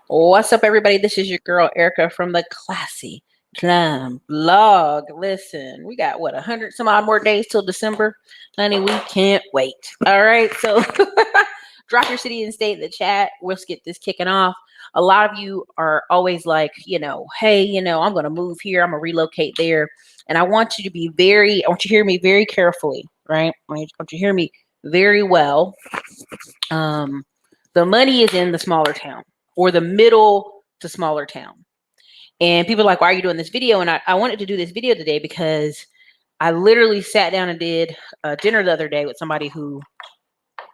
What's up, everybody? This is your girl Erica from the Classy Climb blog. Listen, we got what 100 some odd more days till December, honey. We can't wait. All right, so drop your city and state in the chat. Let's get this kicking off. A lot of you are always like, hey, I'm going to move here. I'm going to relocate there, and I want you to be I want you to hear me very carefully, right? I want you to hear me very well. The money is in the smaller town or the middle to smaller town. And people are like, why are you doing this video? And I wanted to do this video today because I literally sat down and did a dinner the other day with somebody who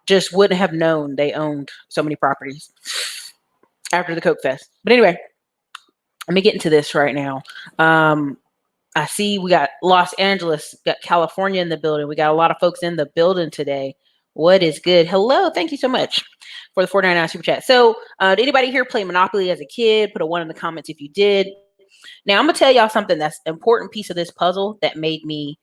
just wouldn't have known they owned so many properties after the Coke Fest. But anyway, let me get into this right now. I see we got Los Angeles, got California in the building. We got a lot of folks in the building today. What is good? Hello. Thank you so much for the $4.99 super chat. So did anybody here play Monopoly as a kid? Put a 1 in the comments if you did. Now I'm going to tell y'all something that's an important piece of this puzzle that made me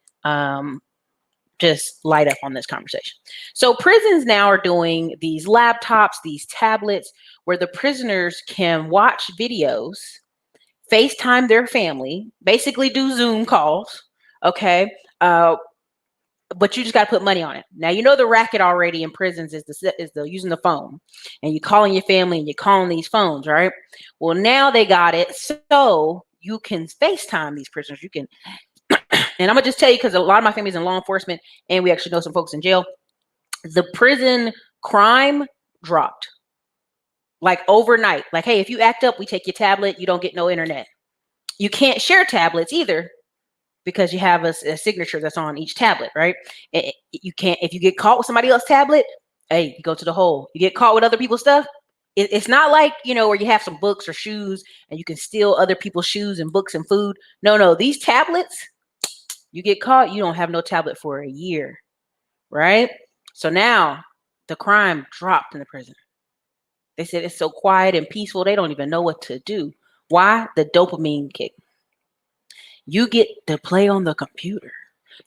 just light up on this conversation. So prisons now are doing these laptops, these tablets, where the prisoners can watch videos, FaceTime their family, basically do Zoom calls, okay? But you just got to put money on it. Now, the racket already in prisons is the using the phone, and you're calling your family and you're calling these phones, right? Well, now they got it so you can FaceTime these prisoners. You can, and I'm gonna just tell you, because a lot of my family's in law enforcement, and we actually know some folks in jail. The prison crime dropped like overnight. Like, hey, if you act up, we take your tablet. You don't get no internet. You can't share tablets either, because you have a signature that's on each tablet, right? You can't, if you get caught with somebody else's tablet, hey, you go to the hole. You get caught with other people's stuff. It's not like, where you have some books or shoes and you can steal other people's shoes and books and food. No, these tablets, you get caught, you don't have no tablet for a year, right? So now the crime dropped in the prison. They said it's so quiet and peaceful, they don't even know what to do. Why? The dopamine kick. You get to play on the computer.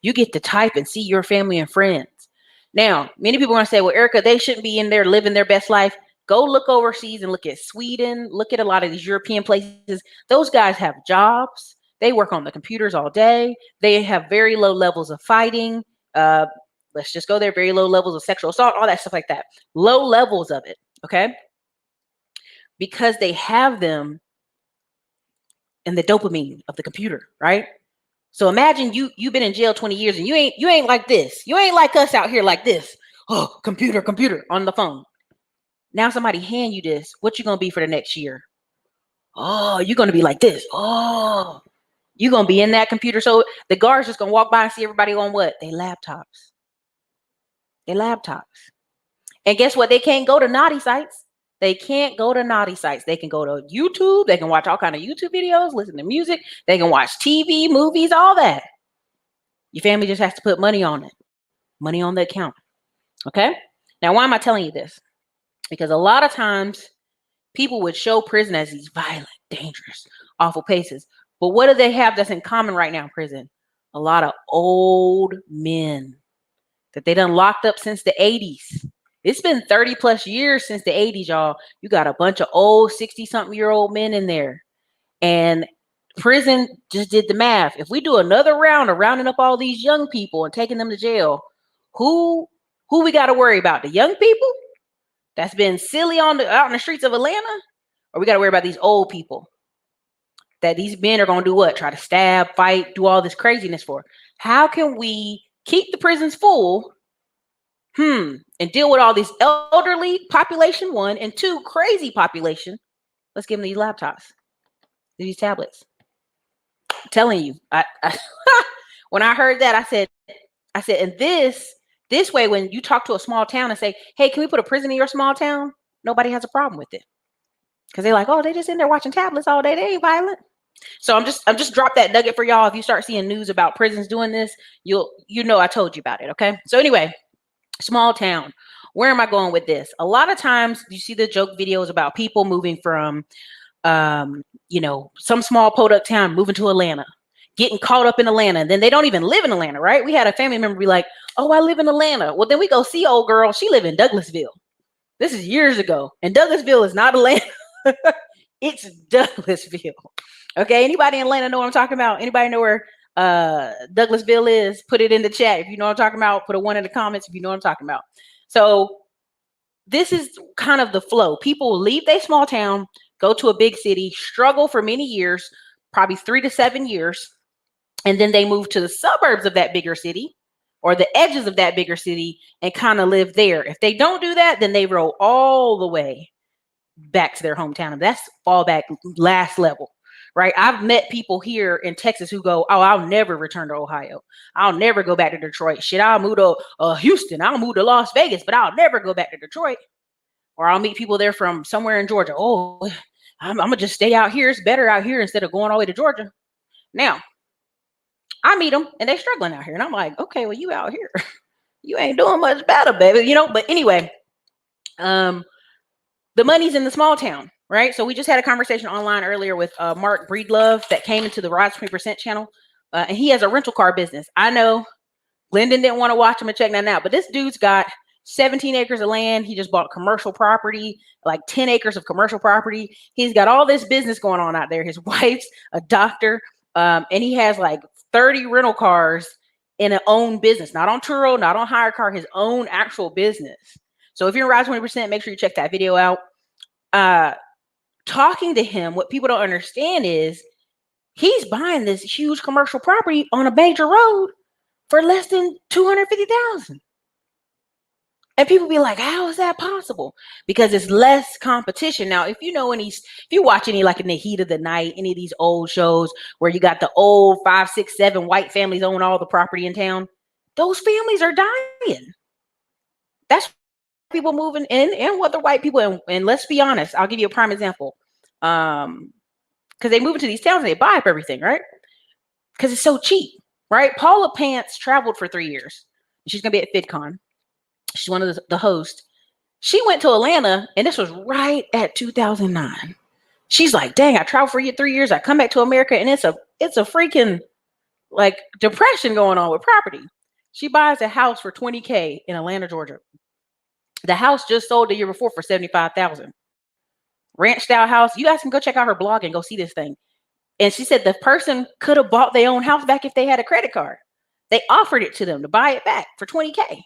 You get to type and see your family and friends. Now, many people are going to say, well, Erica, they shouldn't be in there living their best life. Go look overseas and look at Sweden. Look at a lot of these European places. Those guys have jobs. They work on the computers all day. They have very low levels of fighting. Let's just go there. Very low levels of sexual assault, all that stuff like that. Low levels of it, okay? Because they have them and the dopamine of the computer, right? So imagine you've been in jail 20 years and you ain't like this. You ain't like us out here like this. Oh, computer on the phone. Now somebody hand you this. What you gonna be for the next year? Oh, you're gonna be like this. Oh, you're gonna be in that computer. So the guards just gonna walk by and see everybody on what? They laptops. And guess what? They can't go to naughty sites. They can't go to naughty sites. They can go to YouTube. They can watch all kind of YouTube videos, listen to music. They can watch TV, movies, all that. Your family just has to put money on it, money on the account. Okay? Now, why am I telling you this? Because a lot of times people would show prison as these violent, dangerous, awful places. But what do they have that's in common right now in prison? A lot of old men that they done locked up since the 80s. It's been 30 plus years since the 80s, y'all. You got a bunch of old 60-something-year-old men in there. And prison just did the math. If we do another round of rounding up all these young people and taking them to jail, who we got to worry about? The young people that's been silly out in the streets of Atlanta? Or we got to worry about these old people that these men are going to do what? Try to stab, fight, do all this craziness for? How can we keep the prisons full and deal with all these elderly population, 1, and 2, crazy population? Let's give them these laptops, these tablets. I'm telling you, I when I heard that, I said, and this way, when you talk to a small town and say, hey, can we put a prison in your small town? Nobody has a problem with it. Because they're like, oh, they just in there watching tablets all day. They ain't violent. So I'm just drop that nugget for y'all. If you start seeing news about prisons doing this, I told you about it. Okay. So anyway, small town. Where am I going with this? A lot of times you see the joke videos about people moving from, some small podunk town moving to Atlanta, getting caught up in Atlanta. And then they don't even live in Atlanta, right? We had a family member be like, oh, I live in Atlanta. Well, then we go see old girl. She live in Douglasville. This is years ago. And Douglasville is not Atlanta. It's Douglasville. Okay, anybody in Atlanta know what I'm talking about? Anybody know where Douglasville is? Put it in the chat if you know what I'm talking about. Put a 1 in the comments if you know what I'm talking about. So this is kind of the flow. People leave their small town, go to a big city, struggle for many years, probably 3 to 7 years, and then they move to the suburbs of that bigger city or the edges of that bigger city and kind of live there. If they don't do that, then they roll all the way back to their hometown. And that's fallback last level, right? I've met people here in Texas who go, oh, I'll never return to Ohio. I'll never go back to Detroit. Shit, I'll move to Houston. I'll move to Las Vegas, but I'll never go back to Detroit. Or I'll meet people there from somewhere in Georgia. Oh, I'm going to just stay out here. It's better out here instead of going all the way to Georgia. Now, I meet them and they're struggling out here. And I'm like, okay, well, you out here. You ain't doing much better, baby. You know, but anyway, the money's in the small town, right? So we just had a conversation online earlier with Mark Breedlove that came into the Rise 20% channel. And he has a rental car business. I know Glendon didn't want to watch him and check that out, but this dude's got 17 acres of land. He just bought commercial property, like 10 acres of commercial property. He's got all this business going on out there. His wife's a doctor, and he has like 30 rental cars in an own business, not on Turo, not on hire car, his own actual business. So if you're in Rise 20%, make sure you check that video out. Talking to him, what people don't understand is he's buying this huge commercial property on a major road for less than $250,000. And people be like, how is that possible? Because it's less competition. Now, if you know if you watch any, like in the heat of the night, any of these old shows where you got the old 5, 6, 7 white families own all the property in town, those families are dying. That's people moving in and what the white people, and let's be honest, I'll give you a prime example. Because they move into these towns and they buy up everything, right? Because it's so cheap, right? Paula Pants traveled for 3 years. She's going to be at FidCon. She's one of the hosts. She went to Atlanta, and this was right at 2009. She's like, dang, I traveled for 3 years. I come back to America, and it's a freaking like depression going on with property. She buys a house for $20K in Atlanta, Georgia. The house just sold the year before for $75,000. Ranch style house. You guys can go check out her blog and go see this thing. And she said the person could have bought their own house back if they had a credit card. They offered it to them to buy it back for $20K.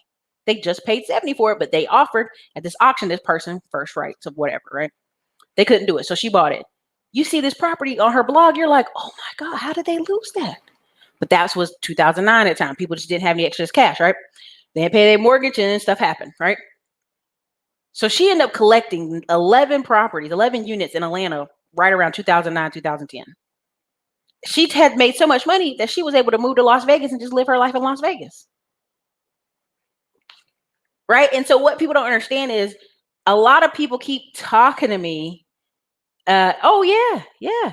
They just paid $70,000 for it, but they offered at this auction this person first rights of whatever, right? They couldn't do it, so she bought it. You see this property on her blog, you're like, oh my God, how did they lose that? But that was 2009 at the time. People just didn't have any excess cash, right? They didn't pay their mortgage and stuff happened, right? So she ended up collecting 11 properties, 11 units in Atlanta right around 2009, 2010. She had made so much money that she was able to move to Las Vegas and just live her life in Las Vegas. Right? And so what people don't understand is a lot of people keep talking to me. Oh, yeah.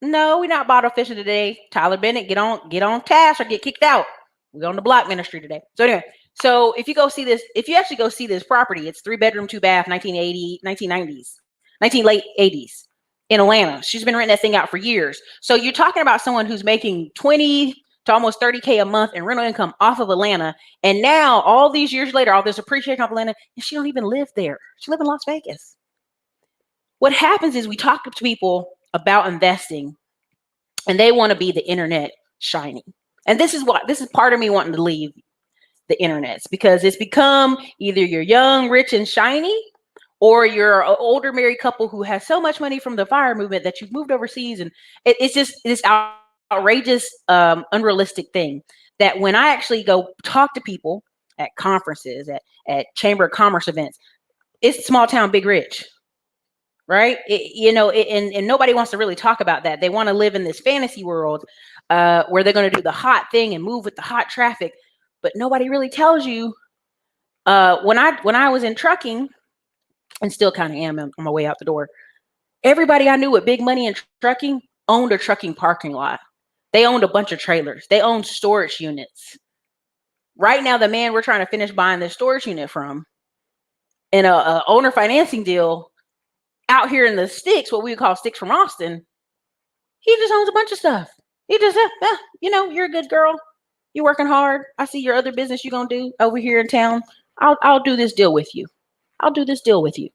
No, we're not bottle fishing today. Tyler Bennett, get on task or get kicked out. We're on the block ministry today. So anyway, so if you actually go see this property, it's 3-bedroom, 2-bath, 1990s, late 80s in Atlanta. She's been renting that thing out for years. So you're talking about someone who's making 20 to almost 30K a month in rental income off of Atlanta. And now all these years later, all this appreciation of Atlanta, and she don't even live there. She lives in Las Vegas. What happens is we talk to people about investing and they want to be the internet shiny. And this is part of me wanting to leave the internets, because it's become either you're young, rich, and shiny, or you're an older married couple who has so much money from the FIRE movement that you've moved overseas. And it's just this outrageous, unrealistic thing that when I actually go talk to people at conferences, at Chamber of Commerce events, it's small town, big rich, right? And nobody wants to really talk about that. They want to live in this fantasy world where they're going to do the hot thing and move with the hot traffic. But nobody really tells you. When I was in trucking, and still kind of am on my way out the door, everybody I knew with big money in trucking owned a trucking parking lot. They owned a bunch of trailers. They owned storage units. Right now, the man we're trying to finish buying this storage unit from in a owner financing deal out here in the sticks, what we call sticks from Austin, he just owns a bunch of stuff. He just, you're a good girl. You're working hard. I see your other business you're going to do over here in town. I'll do this deal with you. I'll do this deal with you.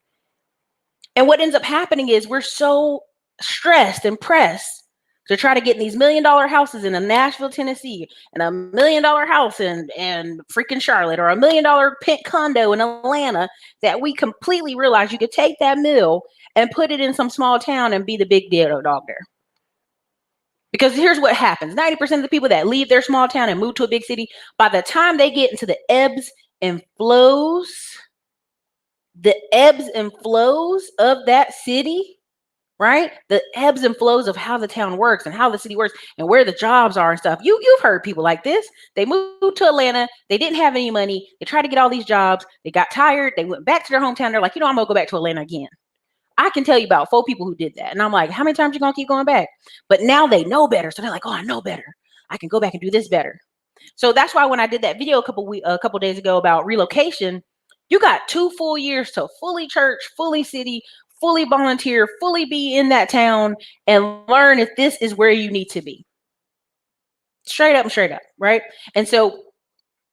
And what ends up happening is we're so stressed and pressed to try to get in these $1 million houses in Nashville, Tennessee, and $1 million house in freaking Charlotte, or $1 million pink condo in Atlanta, that we completely realize you could take that mill and put it in some small town and be the big dog there. Because here's what happens. 90% of the people that leave their small town and move to a big city, by the time they get into the ebbs and flows of that city, right? The ebbs and flows of how the town works and how the city works and where the jobs are and stuff. You've heard people like this. They moved to Atlanta. They didn't have any money. They tried to get all these jobs. They got tired. They went back to their hometown. They're like, I'm going to go back to Atlanta again. I can tell you about 4 people who did that. And I'm like, how many times you going to keep going back? But now they know better. So they're like, I know better. I can go back and do this better. So that's why when I did that video a couple days ago about relocation, you got 2 full years to fully church, fully city, fully volunteer, fully be in that town and learn if this is where you need to be. Straight up, right? And so,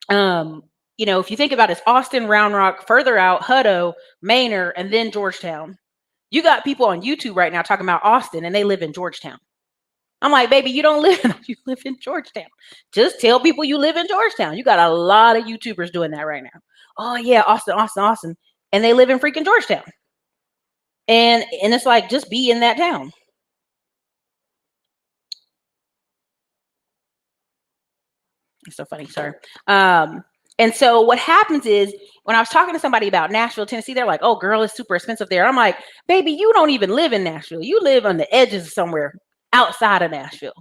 if you think about it, it's Austin, Round Rock, further out, Hutto, Manor, and then Georgetown. You got people on YouTube right now talking about Austin and they live in Georgetown. I'm like, baby, you live in Georgetown. Just tell people you live in Georgetown. You got a lot of YouTubers doing that right now. Oh yeah, Austin. And they live in freaking Georgetown. And it's like, just be in that town. It's so funny, sorry. And so what happens is, when I was talking to somebody about Nashville, Tennessee, they're like, oh, girl, it's super expensive there. I'm like, baby, you don't even live in Nashville. You live on the edges somewhere outside of Nashville.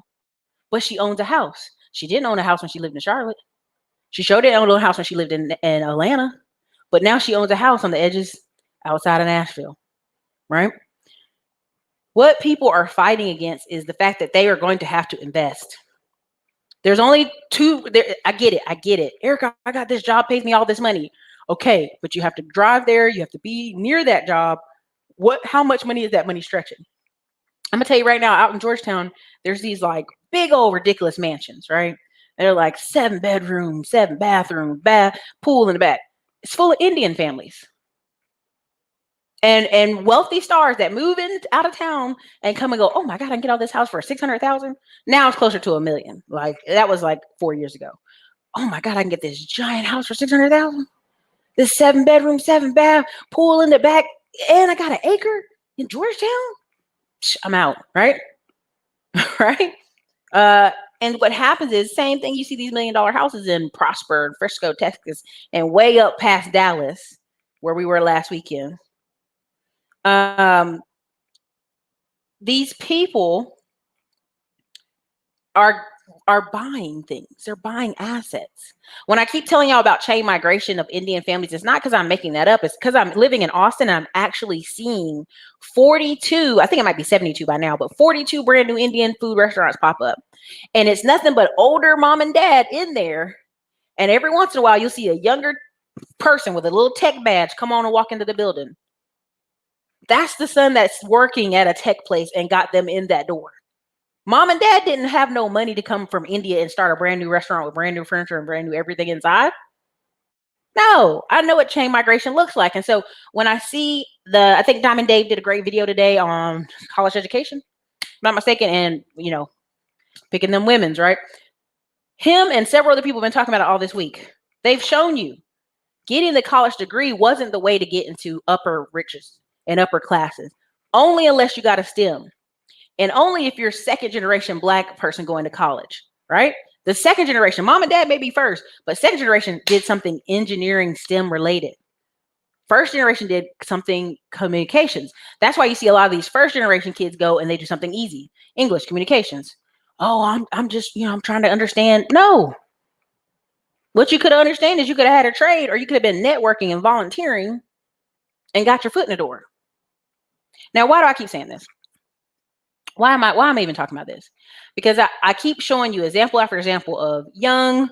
But she owns a house. She didn't own a house when she lived in Charlotte. She sure didn't own a house when she lived in Atlanta. But now she owns a house on the edges outside of Nashville, right? What people are fighting against is the fact that they are going to have to invest. There's only 2 there. I get it. Ericka, I got this job, pays me all this money. Okay, but you have to drive there. You have to be near that job. How much money is that money stretching? I'm gonna tell you right now, out in Georgetown, there's these like big old ridiculous mansions, right? They're like 7 bedrooms, 7 bathrooms, pool in the back. It's full of Indian families. And wealthy stars that move in out of town and come and go, oh my God, I can get all this house for $600,000. Now it's closer to $1 million. Like that was like 4 years ago. Oh my God, I can get this giant house for $600,000. This 7 bedroom, 7 bath, pool in the back, and I got an acre in Georgetown. I'm out, right? Right? And what happens is, same thing. You see these $1 million houses in Prosper, Frisco, Texas, and way up past Dallas, where we were last weekend. These people are buying things. They're buying assets. When I keep telling y'all about chain migration of Indian families, it's not because I'm making that up. It's because I'm living in Austin and I'm actually seeing 42, I think it might be 72 by now, but 42 brand new Indian food restaurants pop up. And it's nothing but older mom and dad in there. And every once in a while, you'll see a younger person with a little tech badge come on and walk into the building. That's the son that's working at a tech place and got them in that door. Mom and dad didn't have no money to come from India and start a brand new restaurant with brand new furniture and brand new everything inside. No, I know what chain migration looks like. And so when I see I think Diamond Dave did a great video today on college education, if I'm not mistaken, and, picking them women's, right? Him and several other people have been talking about it all this week. They've shown you getting the college degree wasn't the way to get into upper riches and upper classes, only unless you got a STEM. And only if you're second generation Black person going to college, right? The second generation, mom and dad may be first, but second generation did something engineering STEM related. First generation did something communications. That's why you see a lot of these first generation kids go and they do something easy. English, communications. Oh, I'm just, I'm trying to understand. No. What you could understand is you could have had a trade, or you could have been networking and volunteering and got your foot in the door. Now, why do I keep saying this? Why am I even talking about this? Because I keep showing you example after example of young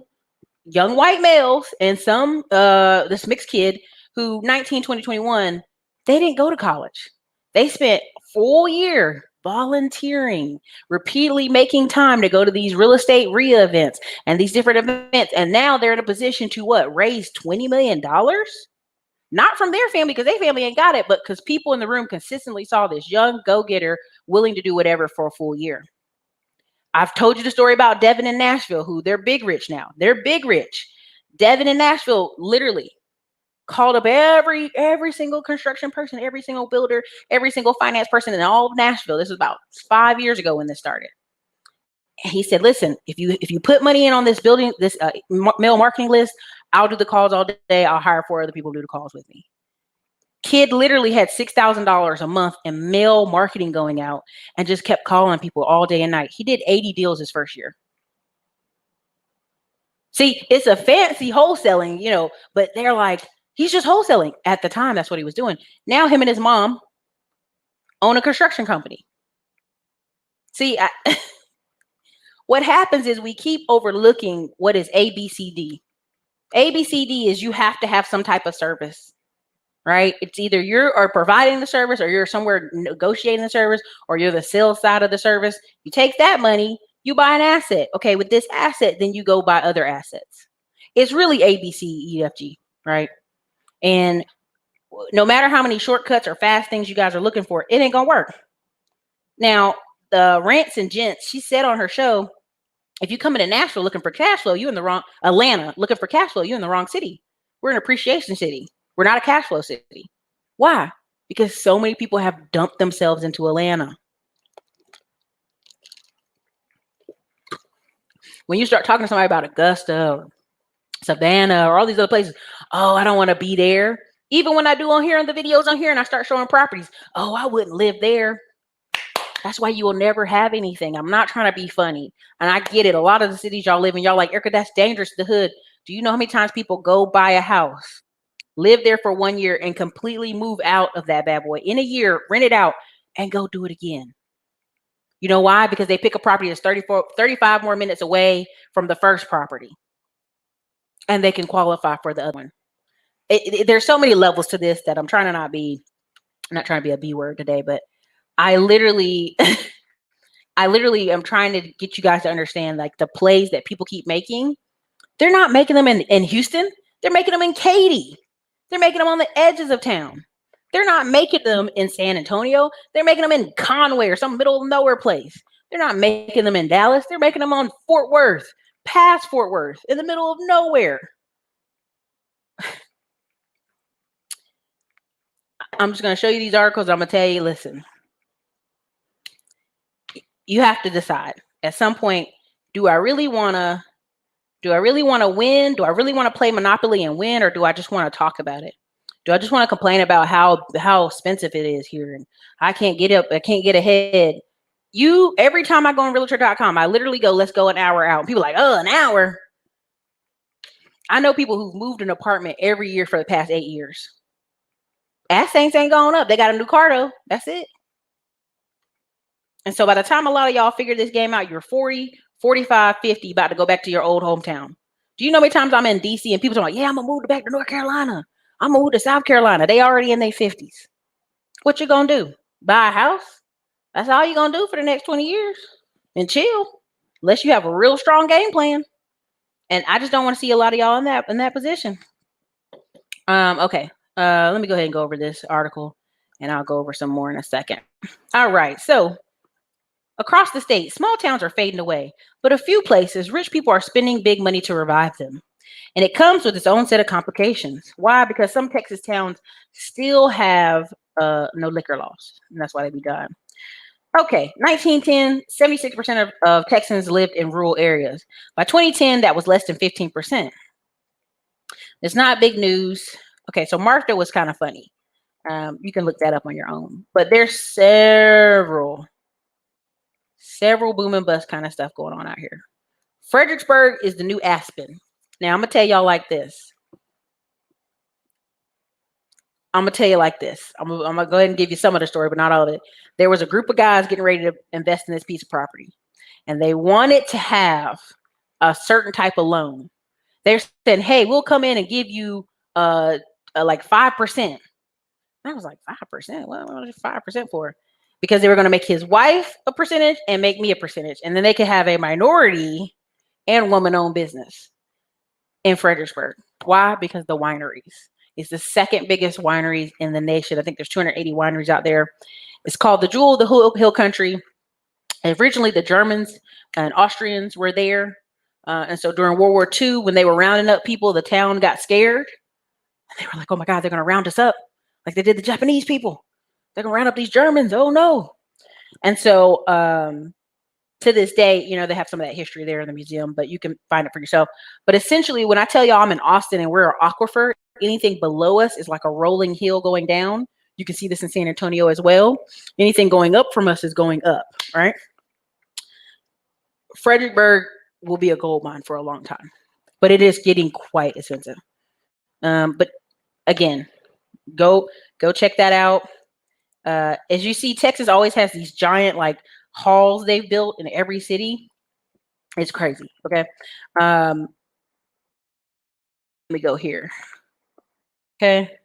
white males and some this mixed kid who 19, 20, 21, they didn't go to college. They spent a full year volunteering, repeatedly making time to go to these real estate RIA events and these different events. And now they're in a position to raise $20 million Not from their family, because their family ain't got it, but because people in the room consistently saw this young go-getter willing to do whatever for a full year. I've told you the story about Devin in Nashville, who they're big rich now. They're big rich. Devin in Nashville literally called up every single construction person, every single builder, every single finance person in all of Nashville. This was about 5 years ago when this started. And he said, listen, if you put money in on this building, this mail marketing list, I'll do the calls all day. I'll hire 4 other people to do the calls with me. Kid literally had $6,000 a month in mail marketing going out and just kept calling people all day and night. He did 80 deals his first year. See, it's a fancy wholesaling, but they're like, he's just wholesaling. At the time, that's what he was doing. Now him and his mom own a construction company. See, what happens is we keep overlooking what is ABCD. ABCD is you have to have some type of service. Right? It's either you are providing the service or you're somewhere negotiating the service or you're the sales side of the service. You take that money, you buy an asset. Okay, with this asset, then you go buy other assets. It's really A, B, C, E, F, G, right? And no matter how many shortcuts or fast things you guys are looking for, it ain't gonna work. Now, the Rants and Gents, she said on her show, if you come into Nashville looking for cash flow, you in the wrong, Atlanta looking for cash flow, you in the wrong city. We're an appreciation city. We're not a cash flow city. Why? Because so many people have dumped themselves into Atlanta. When you start talking to somebody about Augusta or Savannah or all these other places, oh, I don't want to be there. Even when I do on here on the videos on here and I start showing properties, oh, I wouldn't live there. That's why you will never have anything. I'm not trying to be funny. And I get it. A lot of the cities y'all live in, y'all like, Ericka, that's dangerous, the hood. Do you know how many times people go buy a house, live there for 1 year, and completely move out of that bad boy in a year, rent it out, and go do it again? You know why? Because they pick a property that's 35 more minutes away from the first property, and they can qualify for the other one. There's so many levels to this that I'm trying to not trying to be a B word today, but I literally am trying to get you guys to understand, like, the plays that people keep making. They're not making them in Houston. They're making them in Katy. They're making them on the edges of town. They're not making them in San Antonio. They're making them in Conway or some middle of nowhere place. They're not making them in Dallas. They're making them on Fort Worth, past Fort Worth, in the middle of nowhere. I'm just going to show you these articles. I'm going to tell you, listen, you have to decide at some point, do I really want to win? Do I really want to play Monopoly and win? Or do I just want to talk about it? Do I just want to complain about how expensive it is here and I can't get up, I can't get ahead? Every time I go on realtor.com, I literally go, let's go an hour out. And people are like, oh, an hour. I know people who've moved an apartment every year for the past 8 years. Ass ain't going up. They got a new car though. That's it. And so by the time a lot of y'all figure this game out, you're 40, 45, 50, about to go back to your old hometown. Do you know how many times I'm in DC and people are like, yeah, I'm going to move back to North Carolina. I'm going to move to South Carolina. They already in their 50s. What you going to do? Buy a house? That's all you're going to do for the next 20 years and chill, unless you have a real strong game plan. And I just don't want to see a lot of y'all in that position. Okay. Let me go ahead and go over this article and I'll go over some more in a second. All right. So across the state, small towns are fading away, but a few places, rich people are spending big money to revive them. And it comes with its own set of complications. Why? Because some Texas towns still have no liquor laws, and that's why they be gone. Okay, 1910, 76% of Texans lived in rural areas. By 2010, that was less than 15%. It's not big news. Okay, so Martha was kind of funny. You can look that up on your own. But there's several boom and bust kind of stuff going on out here. Fredericksburg is the new Aspen. Now, I'm going to tell y'all like this. I'm going to go ahead and give you some of the story, but not all of it. There was a group of guys getting ready to invest in this piece of property, and they wanted to have a certain type of loan. They're saying, hey, we'll come in and give you like 5%. I was like, 5%? What is 5% for? Because they were going to make his wife a percentage and make me a percentage. And then they could have a minority and woman-owned business in Fredericksburg. Why? Because the wineries. It's the second biggest winery in the nation. I think there's 280 wineries out there. It's called the Jewel of the Hill Country. Originally, the Germans and Austrians were there. And so during World War II, when they were rounding up people, the town got scared. They were like, oh my God, they're going to round us up like they did the Japanese people. They're going to round up these Germans. Oh no. And so to this day, they have some of that history there in the museum, but you can find it for yourself. But essentially, when I tell y'all I'm in Austin and we're an aquifer, anything below us is like a rolling hill going down. You can see this in San Antonio as well. Anything going up from us is going up, right? Fredericksburg will be a gold mine for a long time, but it is getting quite expensive. But again, go check that out. As you see, Texas always has these giant like halls they've built in every city. It's crazy. Okay. Let me go here. Okay.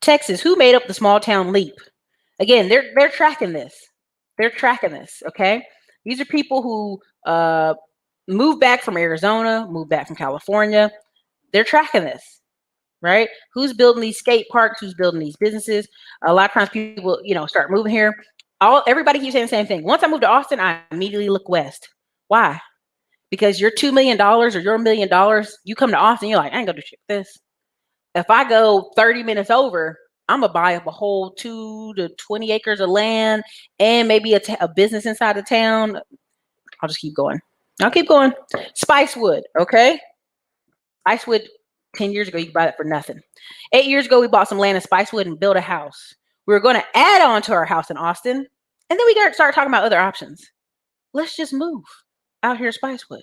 Texas, who made up the small town leap? Again, they're tracking this. They're tracking this. Okay. These are people who moved back from Arizona, moved back from California. They're tracking this, right? Who's building these skate parks? Who's building these businesses? A lot of times people, start moving here. Everybody keeps saying the same thing. Once I moved to Austin, I immediately look west. Why? Because your $2 million or your $1 million, you come to Austin, you're like, I ain't gonna do shit with this. If I go 30 minutes over, I'm gonna buy up a whole 2 to 20 acres of land and maybe a business inside the town. I'll just keep going. I'll keep going. Spicewood, okay? Spicewood, 10 years ago, you could buy it for nothing. 8 years ago, we bought some land in Spicewood and built a house. We were going to add on to our house in Austin, and then we got to start talking about other options. Let's just move out here to Spicewood,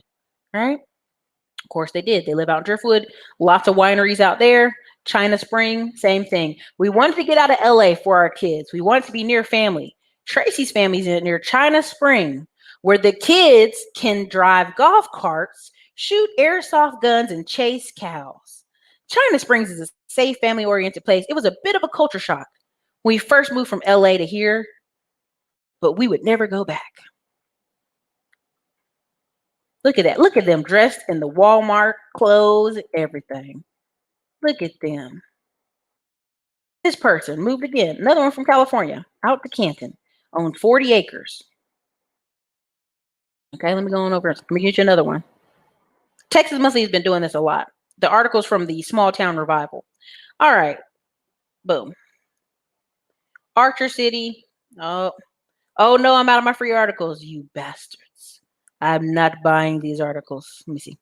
right? Of course, they did. They live out in Driftwood. Lots of wineries out there. China Spring, same thing. We wanted to get out of LA for our kids. We wanted to be near family. Tracy's family's near China Spring, where the kids can drive golf carts, shoot airsoft guns, and chase cows. China Springs is a safe, family-oriented place. It was a bit of a culture shock when we first moved from LA to here, but we would never go back. Look at that. Look at them dressed in the Walmart clothes, everything. Look at them. This person moved again. Another one from California, out to Canton, owned 40 acres. Okay, let me go on over. Let me get you another one. Texas Monthly has been doing this a lot. The articles from the Small Town Revival. All right. Boom. Archer City. Oh no, I'm out of my free articles, you bastards. I'm not buying these articles. Let me see.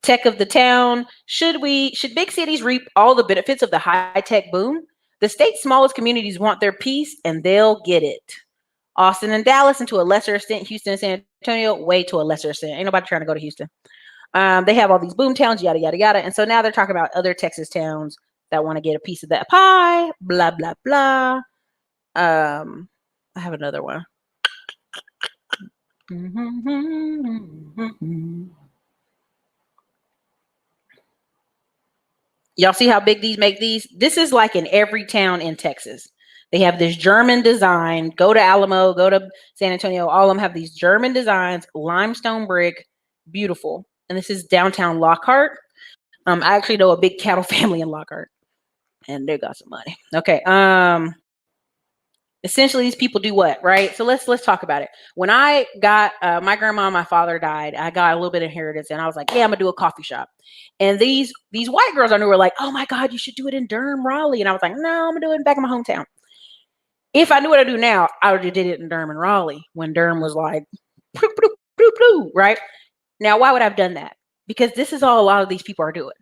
Tech of the town. Should big cities reap all the benefits of the high-tech boom? The state's smallest communities want their piece, and they'll get it. Austin and Dallas, and to a lesser extent, Houston and San Antonio, way to a lesser extent. Ain't nobody trying to go to Houston. They have all these boom towns, yada, yada, yada. And so now they're talking about other Texas towns that want to get a piece of that pie, blah, blah, blah. I have another one. Y'all see how big these make these? This is like in every town in Texas. They have this German design. Go to Alamo, go to San Antonio. All of them have these German designs, limestone brick, beautiful. And this is downtown Lockhart. I actually know a big cattle family in Lockhart, and they got some money. Okay. Essentially, these people do what, right? So let's talk about it. When I got my grandma and my father died, I got a little bit of inheritance, and I was like, yeah, I'm gonna do a coffee shop. And these white girls I knew were like, oh my God, you should do it in Durham, Raleigh. And I was like, no, I'm gonna do it back in my hometown. If I knew what I do now, I would have did it in Durham and Raleigh when Durham was like, right? Now, why would I have done that? Because this is all a lot of these people are doing.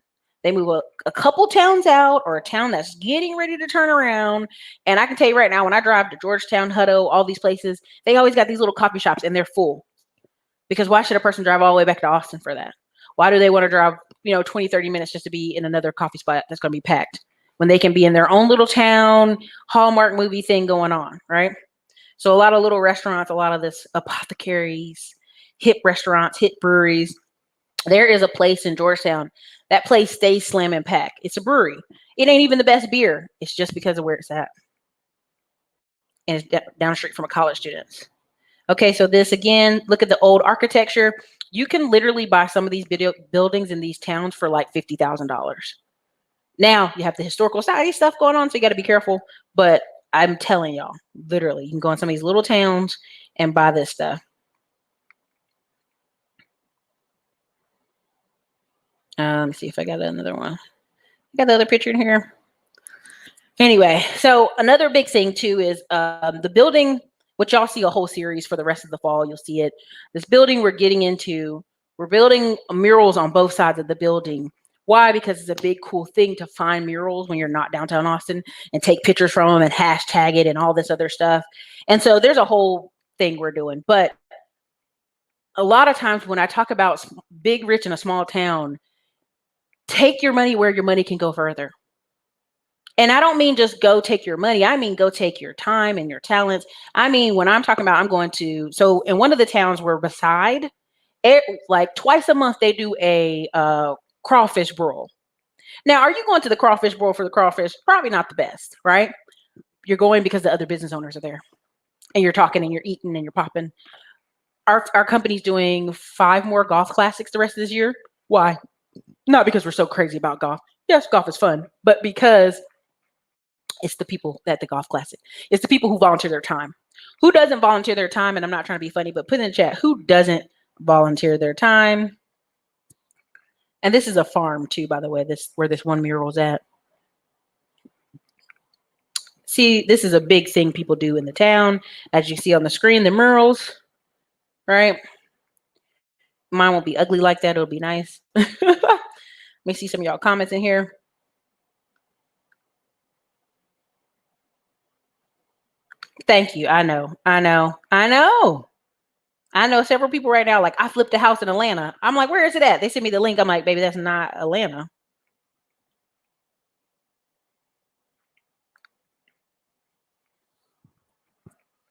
They move a couple towns out, or a town that's getting ready to turn around. And I can tell you right now, when I drive to Georgetown, Hutto, all these places, they always got these little coffee shops and they're full. Because why should a person drive all the way back to Austin for that? Why do they want to drive, 20, 30 minutes just to be in another coffee spot that's going to be packed when they can be in their own little town, Hallmark movie thing going on, right? So a lot of little restaurants, a lot of this apothecaries, hip restaurants, hip breweries. There is a place in Georgetown. That place stays slam and packed. It's a brewery. It ain't even the best beer. It's just because of where it's at. And it's down the street from a college student. Okay, so this again, look at the old architecture. You can literally buy some of these buildings in these towns for like $50,000. Now you have the historical society stuff going on, so you got to be careful. But I'm telling y'all, literally, you can go in some of these little towns and buy this stuff. Let me see if I got another one. I got the other picture in here. Anyway, so another big thing too is the building, which y'all see a whole series for the rest of the fall. You'll see it. This building we're getting into, we're building murals on both sides of the building. Why? Because it's a big cool thing to find murals when you're not downtown Austin and take pictures from them and hashtag it and all this other stuff. And so there's a whole thing we're doing. But a lot of times when I talk about big rich in a small town, take your money where your money can go further. And I don't mean just go take your money. I mean, go take your time and your talents. I mean, when I'm talking about, I'm going to, so in one of the towns we're beside, like twice a month, they do a crawfish broil. Now, are you going to the crawfish broil for the crawfish? Probably not the best, right? You're going because the other business owners are there and you're talking and you're eating and you're popping. Our company's doing 5 more golf classics the rest of this year. Why? Not because we're so crazy about golf. Yes, golf is fun, but because it's the people at the golf classic. It's the people who volunteer their time. Who doesn't volunteer their time? And I'm not trying to be funny, but put in the chat, who doesn't volunteer their time? And this is a farm too, by the way, where this one mural's at. See, this is a big thing people do in the town. As you see on the screen, the murals, right? Mine won't be ugly like that. It'll be nice. Let me see some of y'all comments in here. Thank you. I know several people right now, like, I flipped a house in Atlanta. I'm like, where is it at? They sent me the link. I'm like, baby, that's not Atlanta.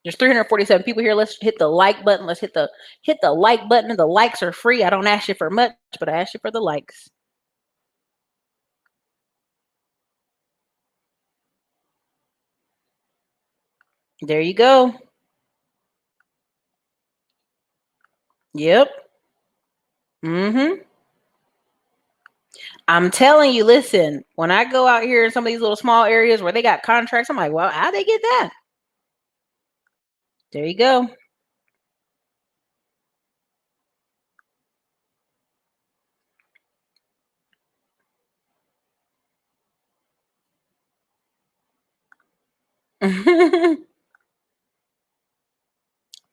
There's 347 people here. Let's hit the like button. Let's hit the like button. The likes are free. I don't ask you for much, but I ask you for the likes. There you go. Yep. I'm telling you, listen, when I go out here in some of these little small areas where they got contracts, I'm like, well, how'd they get that? There you go.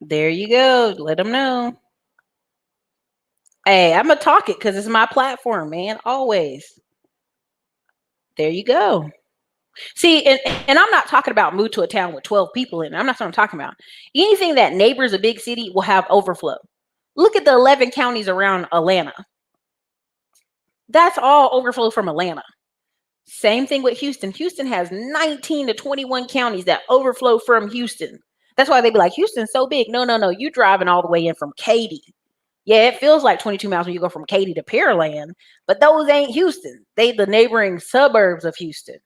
There you go. Let them know. Hey, I'm gonna talk it because it's my platform, man. Always. There you go. See, and I'm not talking about move to a town with 12 people in it. I'm not what I'm talking about. Anything that neighbors a big city will have overflow. Look at the 11 counties around Atlanta. That's all overflow from Atlanta. Same thing with Houston. Houston has 19 to 21 counties that overflow from Houston. That's why they be like, Houston's so big. No. You driving all the way in from Katy. Yeah, it feels like 22 miles when you go from Katy to Pearland, but those ain't Houston. They the neighboring suburbs of Houston.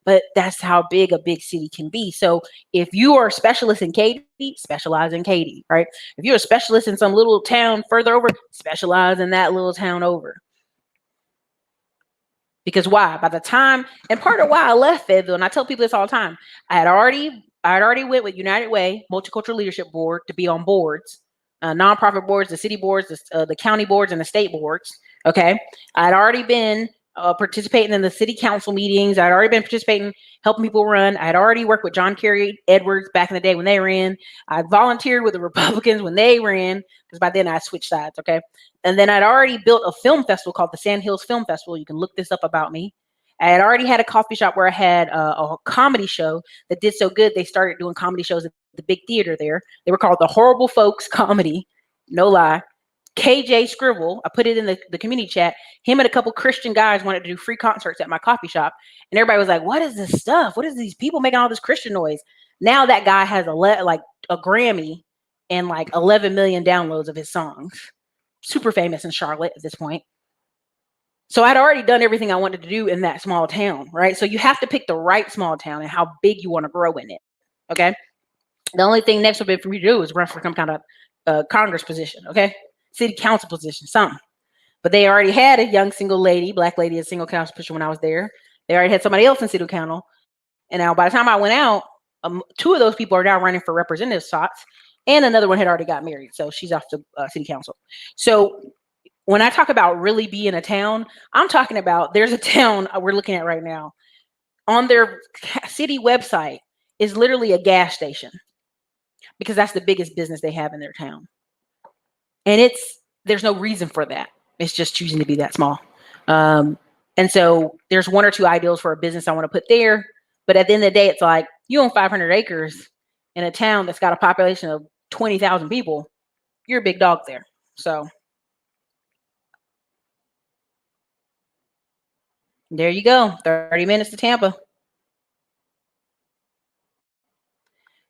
But that's how big a big city can be. So if you are a specialist in Katy, specialize in Katy, right? If you're a specialist in some little town further over, specialize in that little town over. Because why? By the time, and part of why I left Fayetteville, and I tell people this all the time, I had already went with United Way, Multicultural Leadership Board, to be on boards, nonprofit boards, the city boards, the county boards, and the state boards. Okay, I'd already been participating in the city council meetings. I'd already been participating, helping people run. I'd already worked with John Kerry Edwards back in the day when they ran. I volunteered with the Republicans when they ran, because by then I switched sides. Okay. And then I'd already built a film festival called the Sand Hills Film Festival. You can look this up about me. I had already had a coffee shop where I had a comedy show that did so good. They started doing comedy shows at the big theater there. They were called the Horrible Folks Comedy. No lie. KJ Scribble, I put it in the community chat. Him and a couple Christian guys wanted to do free concerts at my coffee shop. And everybody was like, what is this stuff? What is these people making all this Christian noise? Now that guy has a Grammy and like 11 million downloads of his songs. Super famous in Charlotte at this point. So I'd already done everything I wanted to do in that small town, right? So you have to pick the right small town and how big you want to grow in it, okay? The only thing next would be for me to do is run for some kind of Congress position, okay? City council position, something. But they already had a young single lady, black lady, a single council position when I was there. They already had somebody else in city council. And now by the time I went out, 2 of those people are now running for representative spots, and another one had already got married. So she's off to city council. So when I talk about really being a town, I'm talking about there's a town we're looking at right now. On their city website is literally a gas station because that's the biggest business they have in their town. And there's no reason for that. It's just choosing to be that small. And so there's 1 or 2 ideals for a business I want to put there. But at the end of the day, it's like you own 500 acres in a town that's got a population of 20,000 people. You're a big dog there. So there you go. 30 minutes to Tampa.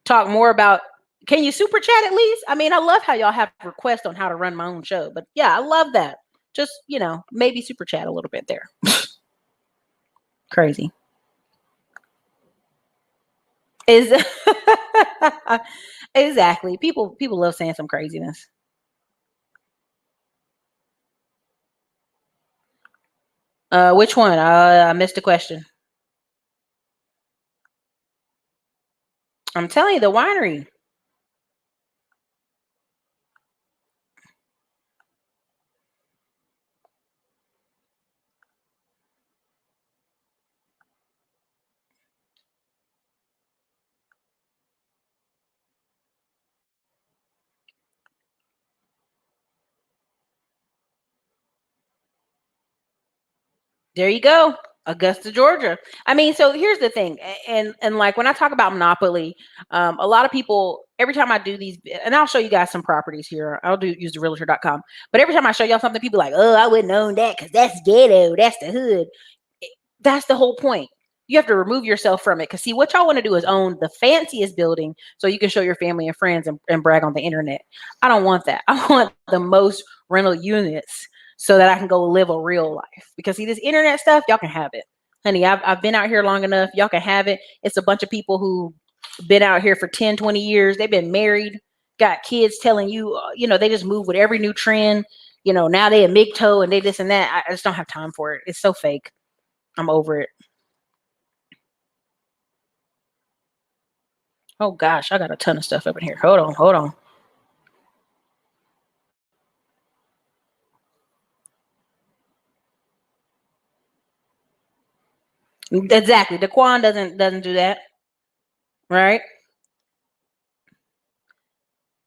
Talk more about, can you super chat at least? I mean, I love how y'all have requests on how to run my own show. But yeah, I love that. Just, maybe super chat a little bit there. Crazy. Is exactly. People love saying some craziness. Which one? I missed the question. I'm telling you, the winery. There you go. Augusta, Georgia. I mean, so here's the thing. And like when I talk about monopoly, a lot of people, every time I do these, and I'll show you guys some properties here. I'll use the realtor.com. But every time I show y'all something, people are like, oh, I wouldn't own that because that's ghetto. That's the hood. That's the whole point. You have to remove yourself from it. Because see, what y'all want to do is own the fanciest building so you can show your family and friends and brag on the internet. I don't want that. I want the most rental units so that I can go live a real life. Because see, this internet stuff, y'all can have it. Honey, I've been out here long enough. Y'all can have it. It's a bunch of people who been out here for 10, 20 years. They've been married, got kids telling you, they just move with every new trend. Now they a MGTOW and they this and that. I just don't have time for it. It's so fake. I'm over it. Oh gosh, I got a ton of stuff up in here. Hold on. Exactly. Daquan doesn't do that. Right?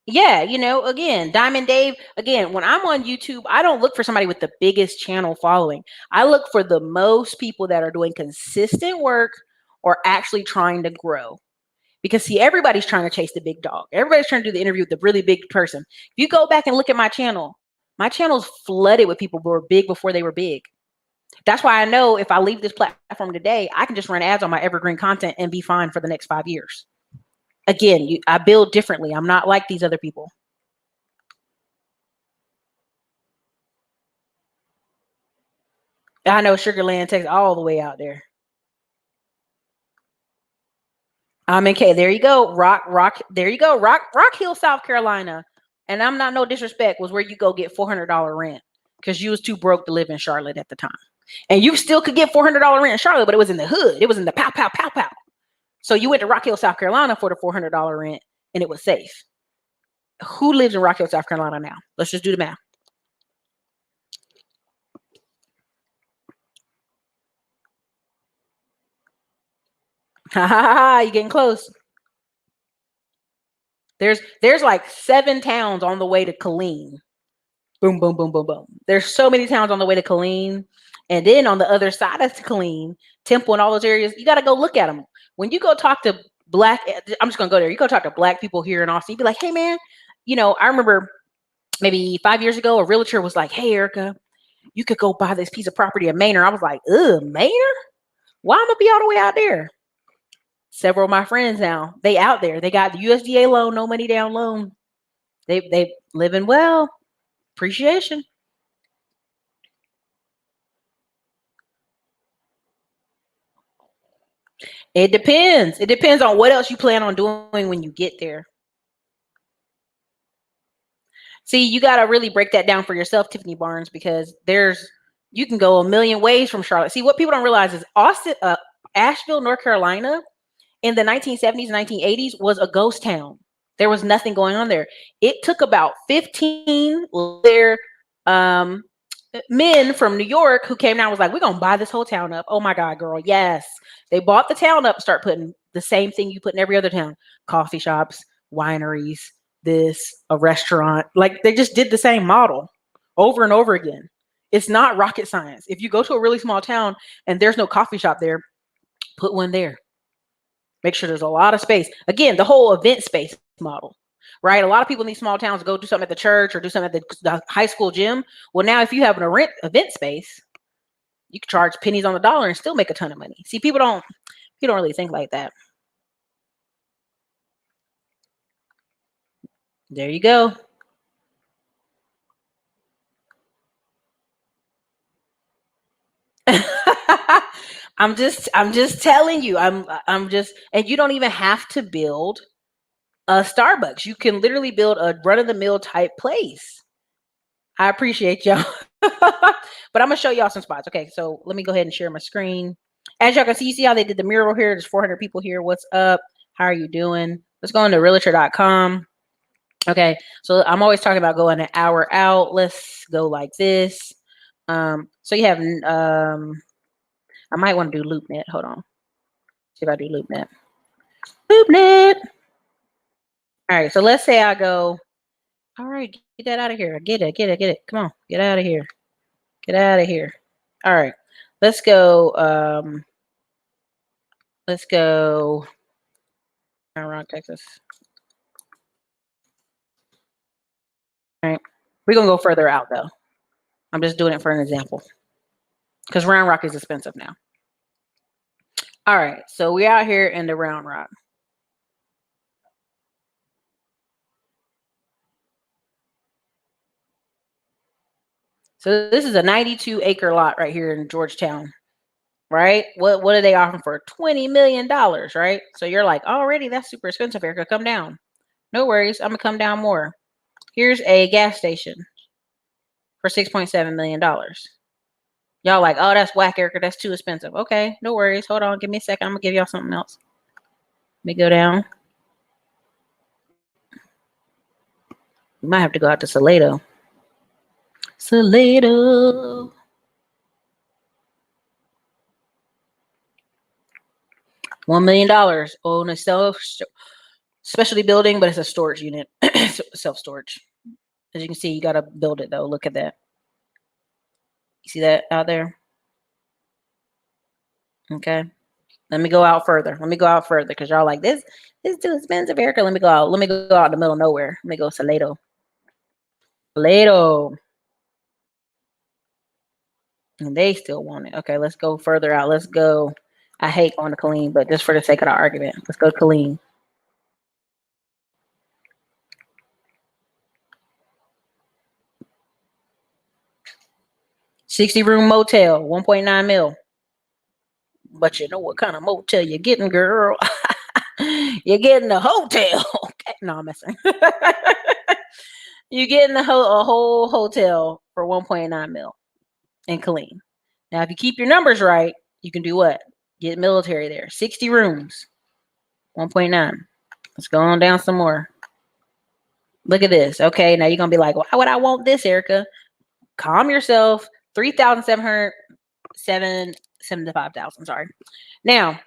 Yeah, again, Diamond Dave, again, when I'm on YouTube, I don't look for somebody with the biggest channel following. I look for the most people that are doing consistent work or actually trying to grow. Because see, everybody's trying to chase the big dog. Everybody's trying to do the interview with the really big person. If you go back and look at my channel's flooded with people who were big before they were big. That's why I know if I leave this platform today, I can just run ads on my evergreen content and be fine for the next 5 years. Again, I build differently. I'm not like these other people. I know Sugarland takes all the way out there. I'm in K. There you go. Rock. There you go. Rock Hill, South Carolina. And I'm not no disrespect, was where you go get $400 rent because you was too broke to live in Charlotte at the time. And you still could get $400 rent in Charlotte, but it was in the hood. It was in the pow, pow, pow, pow. So you went to Rock Hill, South Carolina for the $400 rent and it was safe. Who lives in Rock Hill, South Carolina now? Let's just do the math. Ha ha ha! You're getting close. There's like 7 towns on the way to Killeen. Boom, boom, boom, boom, boom. There's so many towns on the way to Killeen. And then on the other side of Killeen, Temple and all those areas, you got to go look at them. When you go talk to I'm just going to go there. You go talk to black people here in Austin. You be like, hey, man, I remember maybe 5 years ago, a realtor was like, hey, Ericka, you could go buy this piece of property in Manor. I was like, Manor? Why am I going to be all the way out there? Several of my friends now, they out there. They got the USDA loan, no money down loan. They living well. Appreciation. It depends. It depends on what else you plan on doing when you get there. See, you got to really break that down for yourself, Tiffany Barnes, because there's You can go a million ways from Charlotte. See, what people don't realize is Asheville, North Carolina, in the 1970s, 1980s was a ghost town. There was nothing going on there. It took about 15 there men from New York who came down and was like, we're going to buy this whole town up. Oh my God, girl. Yes. They bought the town up, start putting the same thing you put in every other town. Coffee shops, wineries, a restaurant. Like they just did the same model over and over again. It's not rocket science. If you go to a really small town and there's no coffee shop there, put one there. Make sure there's a lot of space. Again, the whole event space model, right? A lot of people in these small towns go do something at the church or do something at the high school gym. Well, now if you have an event space, you can charge pennies on the dollar and still make a ton of money. See, people don't really think like that. There you go. I'm just telling you. I'm just, and you don't even have to build a Starbucks. You can literally build a run-of-the-mill type place. I appreciate y'all. But I'm gonna show y'all some spots. Okay, so let me go ahead and share my screen. As y'all can see, you see how they did the mural here? There's 400 people here. What's up? How are you doing? Let's go into realtor.com. Okay, so I'm always talking about going an hour out. Let's go like this. So you have I might want to do LoopNet. Hold on. See if I do LoopNet. LoopNet. All right, so let's say I go. All right, get that out of here. Get it. Come on, get out of here. Get out of here. All right, let's go. Let's go. Around Texas. All right, we're gonna go further out though. I'm just doing it for an example because Round Rock is expensive now. All right, so we're out here in the Round Rock. So this is a 92-acre lot right here in Georgetown, right? What are they offering for? $20 million, right? So you're like, already that's super expensive, Ericka. Come down. No worries, I'm gonna come down more. Here's a gas station for $6.7 million. Y'all like, oh, that's whack, Ericka. That's too expensive. Okay, no worries. Hold on, give me a second. I'm gonna give y'all something else. Let me go down. We might have to go out to Salado. Salado. $1 million on a specialty building, but it's a storage unit, self-storage. As you can see, you got to build it though. Look at that. You see that out there? Okay. Let me go out further. Because y'all like this is too expensive, Ericka. Let me go out. Let me go out in the middle of nowhere. Let me go Salado. And they still want it. Okay, let's go further out. Let's go. I hate going to Killeen, but just for the sake of the argument, let's go to Killeen. $60-room motel, 1.9 mil. But you know what kind of motel you're getting, girl? You're getting a hotel. Okay. No, I'm messing. You're getting a whole hotel for 1.9 mil in Killeen. Now, if you keep your numbers right, you can do what? Get military there. 60 rooms, 1.9. Let's go on down some more. Look at this. Okay, now you're going to be like, why would I want this, Ericka? Calm yourself. 3,775,000. Sorry. Now,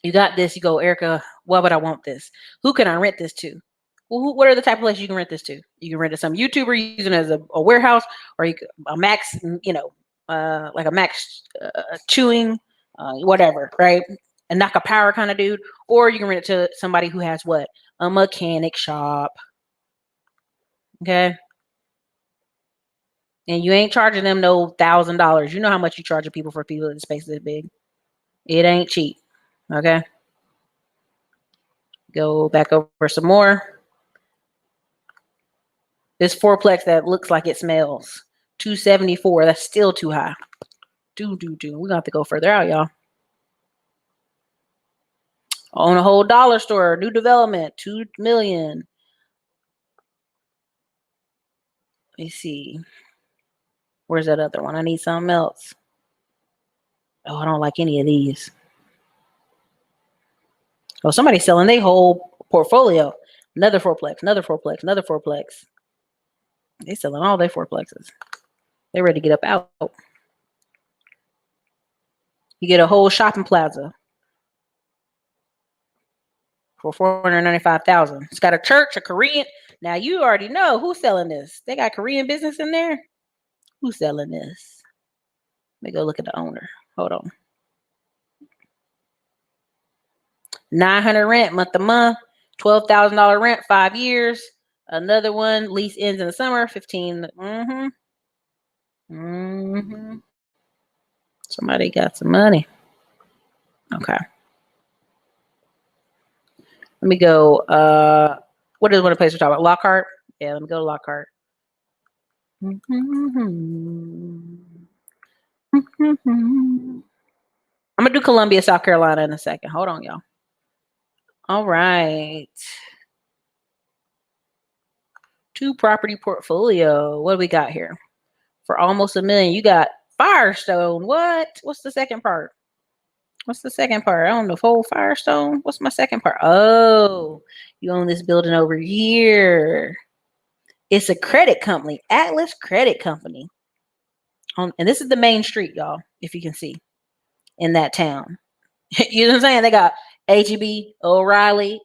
you got this. You go, Ericka, why would I want this? Who can I rent this to? Well, what are the type of places you can rent this to? You can rent it to some YouTuber using it as a warehouse, or you can, a max, like a max chewing, whatever, right? A knock a power kind of dude. Or you can rent it to somebody who has what? A mechanic shop. Okay. And you ain't charging them no $1,000. You know how much you charging people for people in space this big. It ain't cheap. Okay. Go back over some more. This fourplex that looks like it smells. 274. That's still too high. We're gonna have to go further out, y'all. Own a whole dollar store, new development, 2 million. Let me see. Where's that other one? I need something else. Oh, I don't like any of these. Oh, somebody's selling their whole portfolio. Another fourplex, another fourplex, another fourplex. They selling all their fourplexes. They're ready to get up out. You get a whole shopping plaza for $495,000. It's got a church, a Korean. Now you already know who's selling this. They got Korean business in there. Who's selling this? Let me go look at the owner. Hold on. $900 rent month to month, $12,000 rent, 5 years. Another one, lease ends in the summer, 15. Somebody got some money. Okay. Let me go. What is one of the places we're talking about? Lockhart? Yeah, let me go to Lockhart. I'm gonna do Columbia, South Carolina in a second. Hold on, y'all. All right. 2-property portfolio. What do we got here? For almost $1 million, you got Firestone. What? What's the second part? What's the second part? I don't know. Full Firestone. What's my second part? Oh, you own this building over here. It's a credit company, Atlas Credit Company. And this is the main street, y'all, if you can see, in that town. You know what I'm saying? They got HEB, O'Reilly,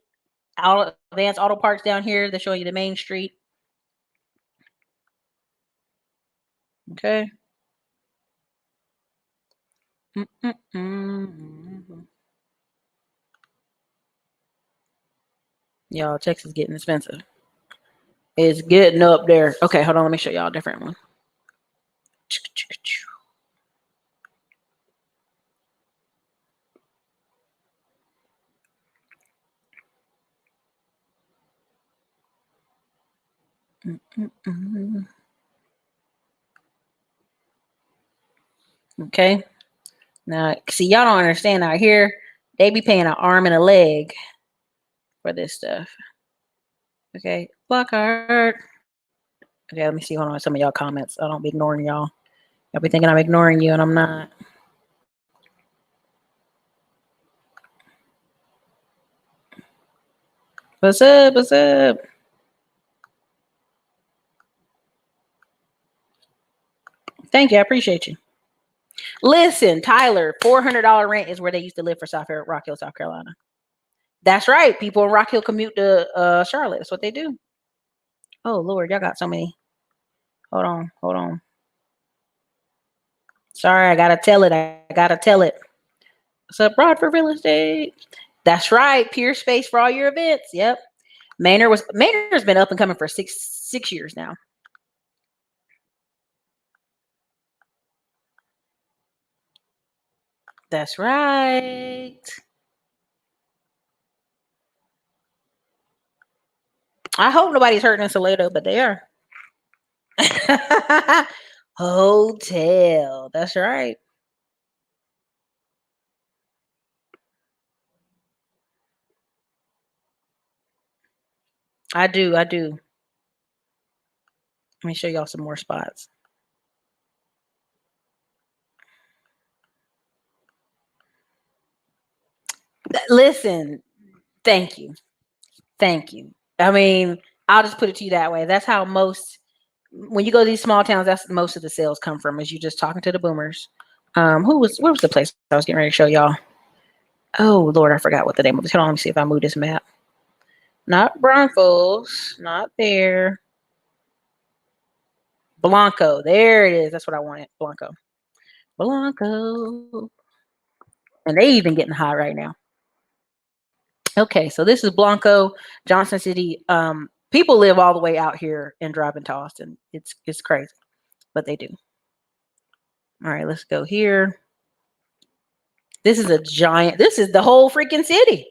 Advanced Auto Parts down here. They're showing you the main street. Okay. Y'all, Texas getting expensive. It's getting up there. Okay, hold on. Let me show y'all a different one. Okay. Now, see, y'all don't understand out here. They be paying an arm and a leg for this stuff. Okay. Lockhart. Okay, let me see. Hold on. Some of y'all comments. I don't be ignoring y'all. Y'all be thinking I'm ignoring you, and I'm not. What's up? What's up? Thank you. I appreciate you. Listen, Tyler, $400 rent is where they used to live for Rock Hill, South Carolina. That's right. People in Rock Hill commute to Charlotte. That's what they do. Oh, Lord. Y'all got so many. Hold on. Hold on. Sorry, I got to tell it. I got to tell it. What's up, Broadford Real Estate? That's right. Peer space for all your events. Yep. Maynard's been up and coming for six years now. That's right. I hope nobody's hurting in Salado, but they are. Hotel. That's right. I do. Let me show y'all some more spots. Listen, thank you. I mean, I'll just put it to you that way. That's how when you go to these small towns, that's most of the sales come from, is you just talking to the boomers. Where was the place I was getting ready to show y'all? Oh, Lord, I forgot what the name of it. Hold on, let me see if I move this map. Not Braunfels, not there. Blanco, there it is. That's what I wanted. Blanco. And they even getting high right now. Okay, so this is Blanco, Johnson City. People live all the way out here and drive into Austin. It's crazy, but they do. All right, let's go here. This is this is the whole freaking city.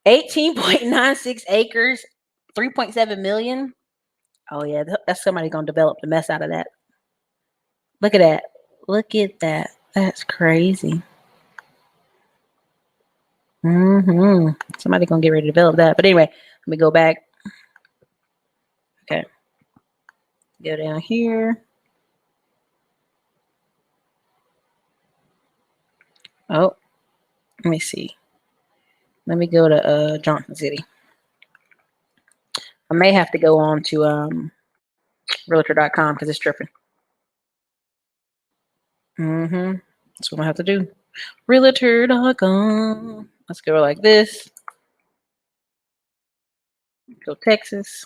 18.96 acres, 3.7 million. Oh yeah, that's somebody gonna develop the mess out of that. Look at that. Look at that. That's crazy. Somebody gonna get ready to develop that. But anyway, let me go back. Okay. Go down here. Oh, let me see. Let me go to Johnson City. I may have to go on to realtor.com because it's tripping. That's what I have to do. Realtor.com. Let's go like this. Go Texas.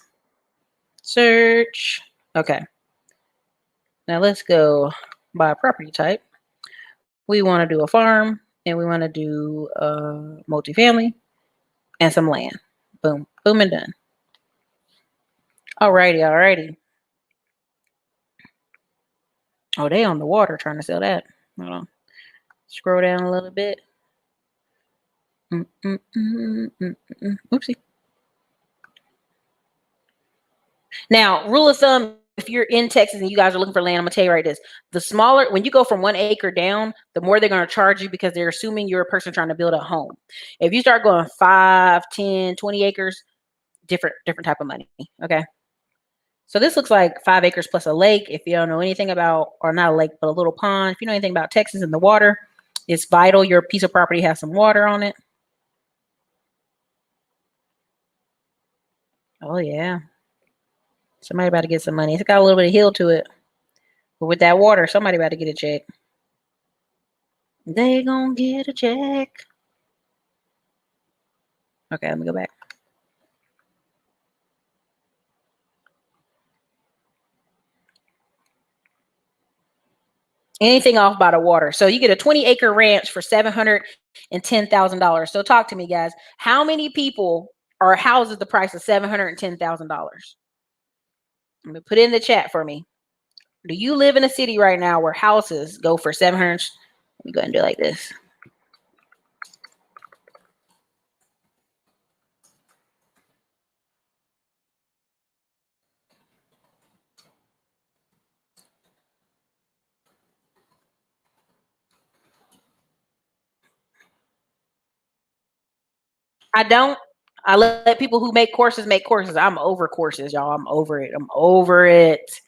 Search. Okay. Now let's go by property type. We want to do a farm and we want to do multifamily and some land. Boom. Boom and done. Alrighty. Oh, they on the water trying to sell that. Hold on. Scroll down a little bit. Oopsie. Now, rule of thumb, if you're in Texas and you guys are looking for land, I'm gonna tell you right this. The smaller, when you go from 1 acre down, the more they're gonna charge you because they're assuming you're a person trying to build a home. If you start going 5, 10, 20 acres, different type of money. Okay. So this looks like 5 acres plus a lake. If you don't know anything about, or not a lake, but a little pond. If you know anything about Texas and the water, it's vital your piece of property has some water on it. Oh yeah. Somebody about to get some money. It's got a little bit of hill to it. But with that water, somebody about to get a check. They gonna get a check. Okay, let me go back. Anything off by the water. So you get a 20-acre ranch for $710,000. So talk to me, guys. How many people are houses the price of $710,000? I'm gonna put it in the chat for me. Do you live in a city right now where houses go for 700? Let me go ahead and do it like this. I don't. I let people who make courses make courses. I'm over courses, y'all. I'm over it. I'm over it.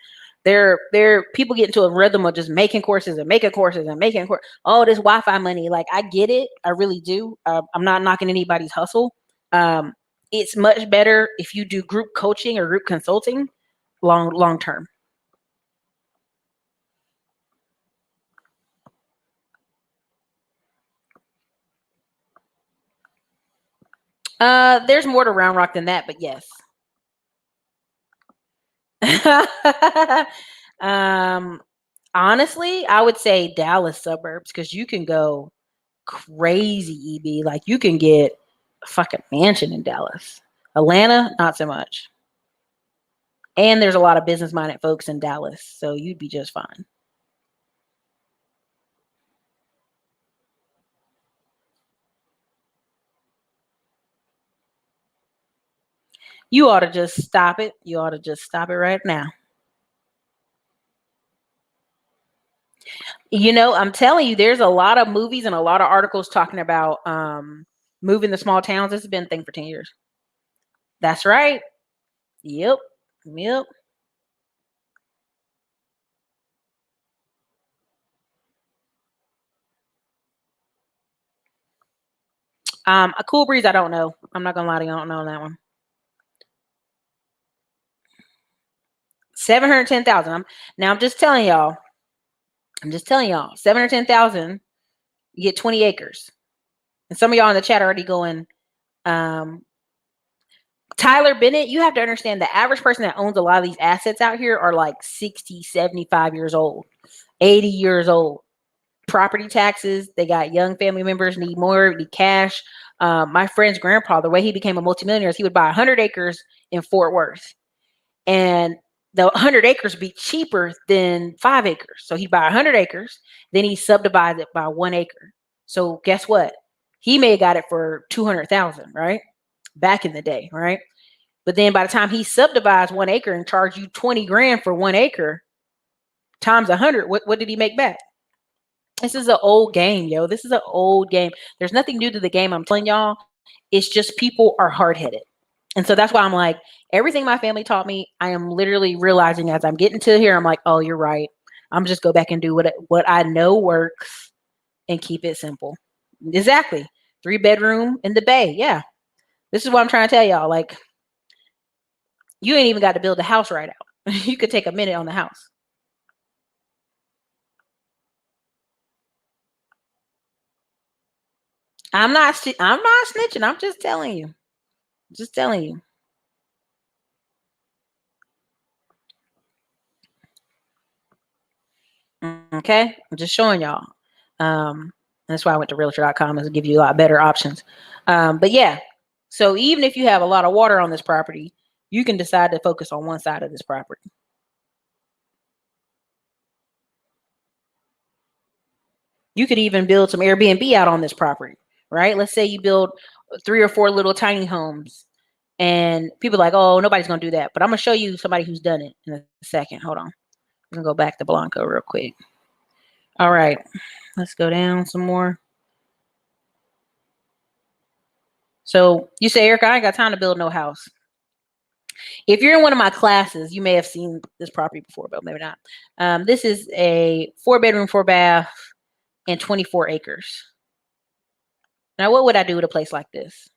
They're people get into a rhythm of just making courses and making courses and making courses. Oh, this Wi-Fi money. Like I get it. I really do. I'm not knocking anybody's hustle. It's much better if you do group coaching or group consulting long term. There's more to Round Rock than that, but yes. Honestly, I would say Dallas suburbs because you can go crazy, EB. Like you can get a fucking mansion in Dallas. Atlanta, not so much. And there's a lot of business-minded folks in Dallas, so you'd be just fine. You ought to just stop it. You ought to just stop it right now. You know, I'm telling you, there's a lot of movies and a lot of articles talking about moving to small towns. This has been a thing for 10 years. That's right. Yep. Yep. A Cool Breeze, I don't know. I'm not gonna lie to you, I don't know that one. 710,000. I'm just telling y'all. 710,000. You get 20 acres. And some of y'all in the chat are already going, Tyler Bennett, you have to understand the average person that owns a lot of these assets out here are like 60, 75 years old, 80 years old. Property taxes, they got young family members, need more, need cash. My friend's grandpa, the way he became a multimillionaire is he would buy 100 acres in Fort Worth. And the 100 acres be cheaper than 5 acres. So he'd buy 100 acres, then he subdivides it by 1 acre. So guess what? He may have got it for 200,000, right? Back in the day, right? But then by the time he subdivides 1 acre and charge you 20 grand for 1 acre times 100, what did he make back? This is an old game, yo. This is an old game. There's nothing new to the game. I'm telling y'all, it's just people are hard-headed. And so that's why I'm like, everything my family taught me, I am literally realizing as I'm getting to here, I'm like, oh, you're right. I'm just go back and do what I know works and keep it simple. Exactly. 3-bedroom in the Bay. Yeah. This is what I'm trying to tell y'all. Like, you ain't even got to build the house right out. You could take a minute on the house. I'm not snitching. I'm just telling you. Just telling you. Okay? I'm just showing y'all. That's why I went to realtor.com to give you a lot better options. But yeah, so even if you have a lot of water on this property, you can decide to focus on one side of this property. You could even build some Airbnb out on this property, right? Let's say you build 3 or 4 little tiny homes, and people are like, oh, nobody's going to do that. But I'm going to show you somebody who's done it in a second. Hold on. I'm going to go back to Blanco real quick. All right. Let's go down some more. So you say, Ericka, I ain't got time to build no house. If you're in one of my classes, you may have seen this property before, but maybe not. This is a 4-bedroom, 4-bath, and 24 acres. Now, what would I do with a place like this?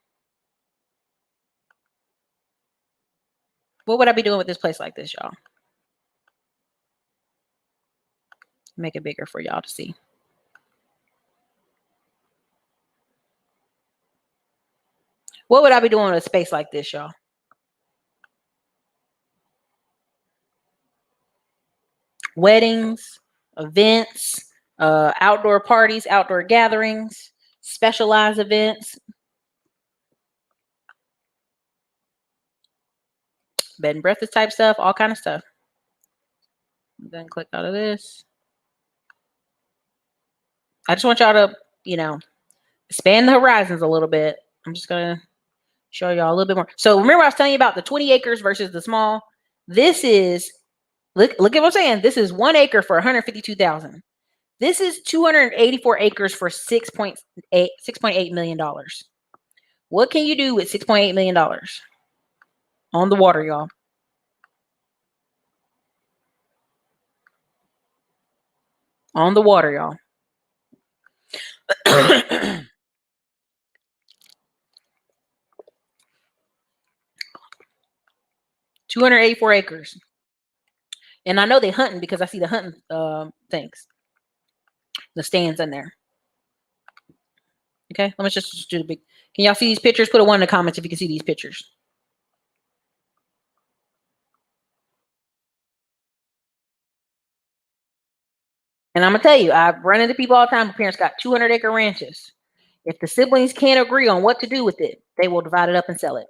What would I be doing with this place like this, y'all? Make it bigger for y'all to see. What would I be doing with a space like this, y'all? Weddings, events, outdoor parties, outdoor gatherings, specialized events, bed and breakfast type stuff, all kind of stuff. Then click out of this. I just want y'all to, expand the horizons a little bit. I'm just going to show y'all a little bit more. So remember I was telling you about the 20 acres versus the small? This is, look at what I'm saying. This is 1 acre for $152,000. This is 284 acres for $6.8 million. What can you do with $6.8 million on the water, y'all? On the water, y'all. 284 acres. And I know they're hunting because I see the hunting things. The stands in there. Okay, let me just do the big. Can y'all see these pictures? Put a 1 in the comments if you can see these pictures. And I'm going to tell you, I run into people all the time. My parents got 200-acre ranches. If the siblings can't agree on what to do with it, they will divide it up and sell it.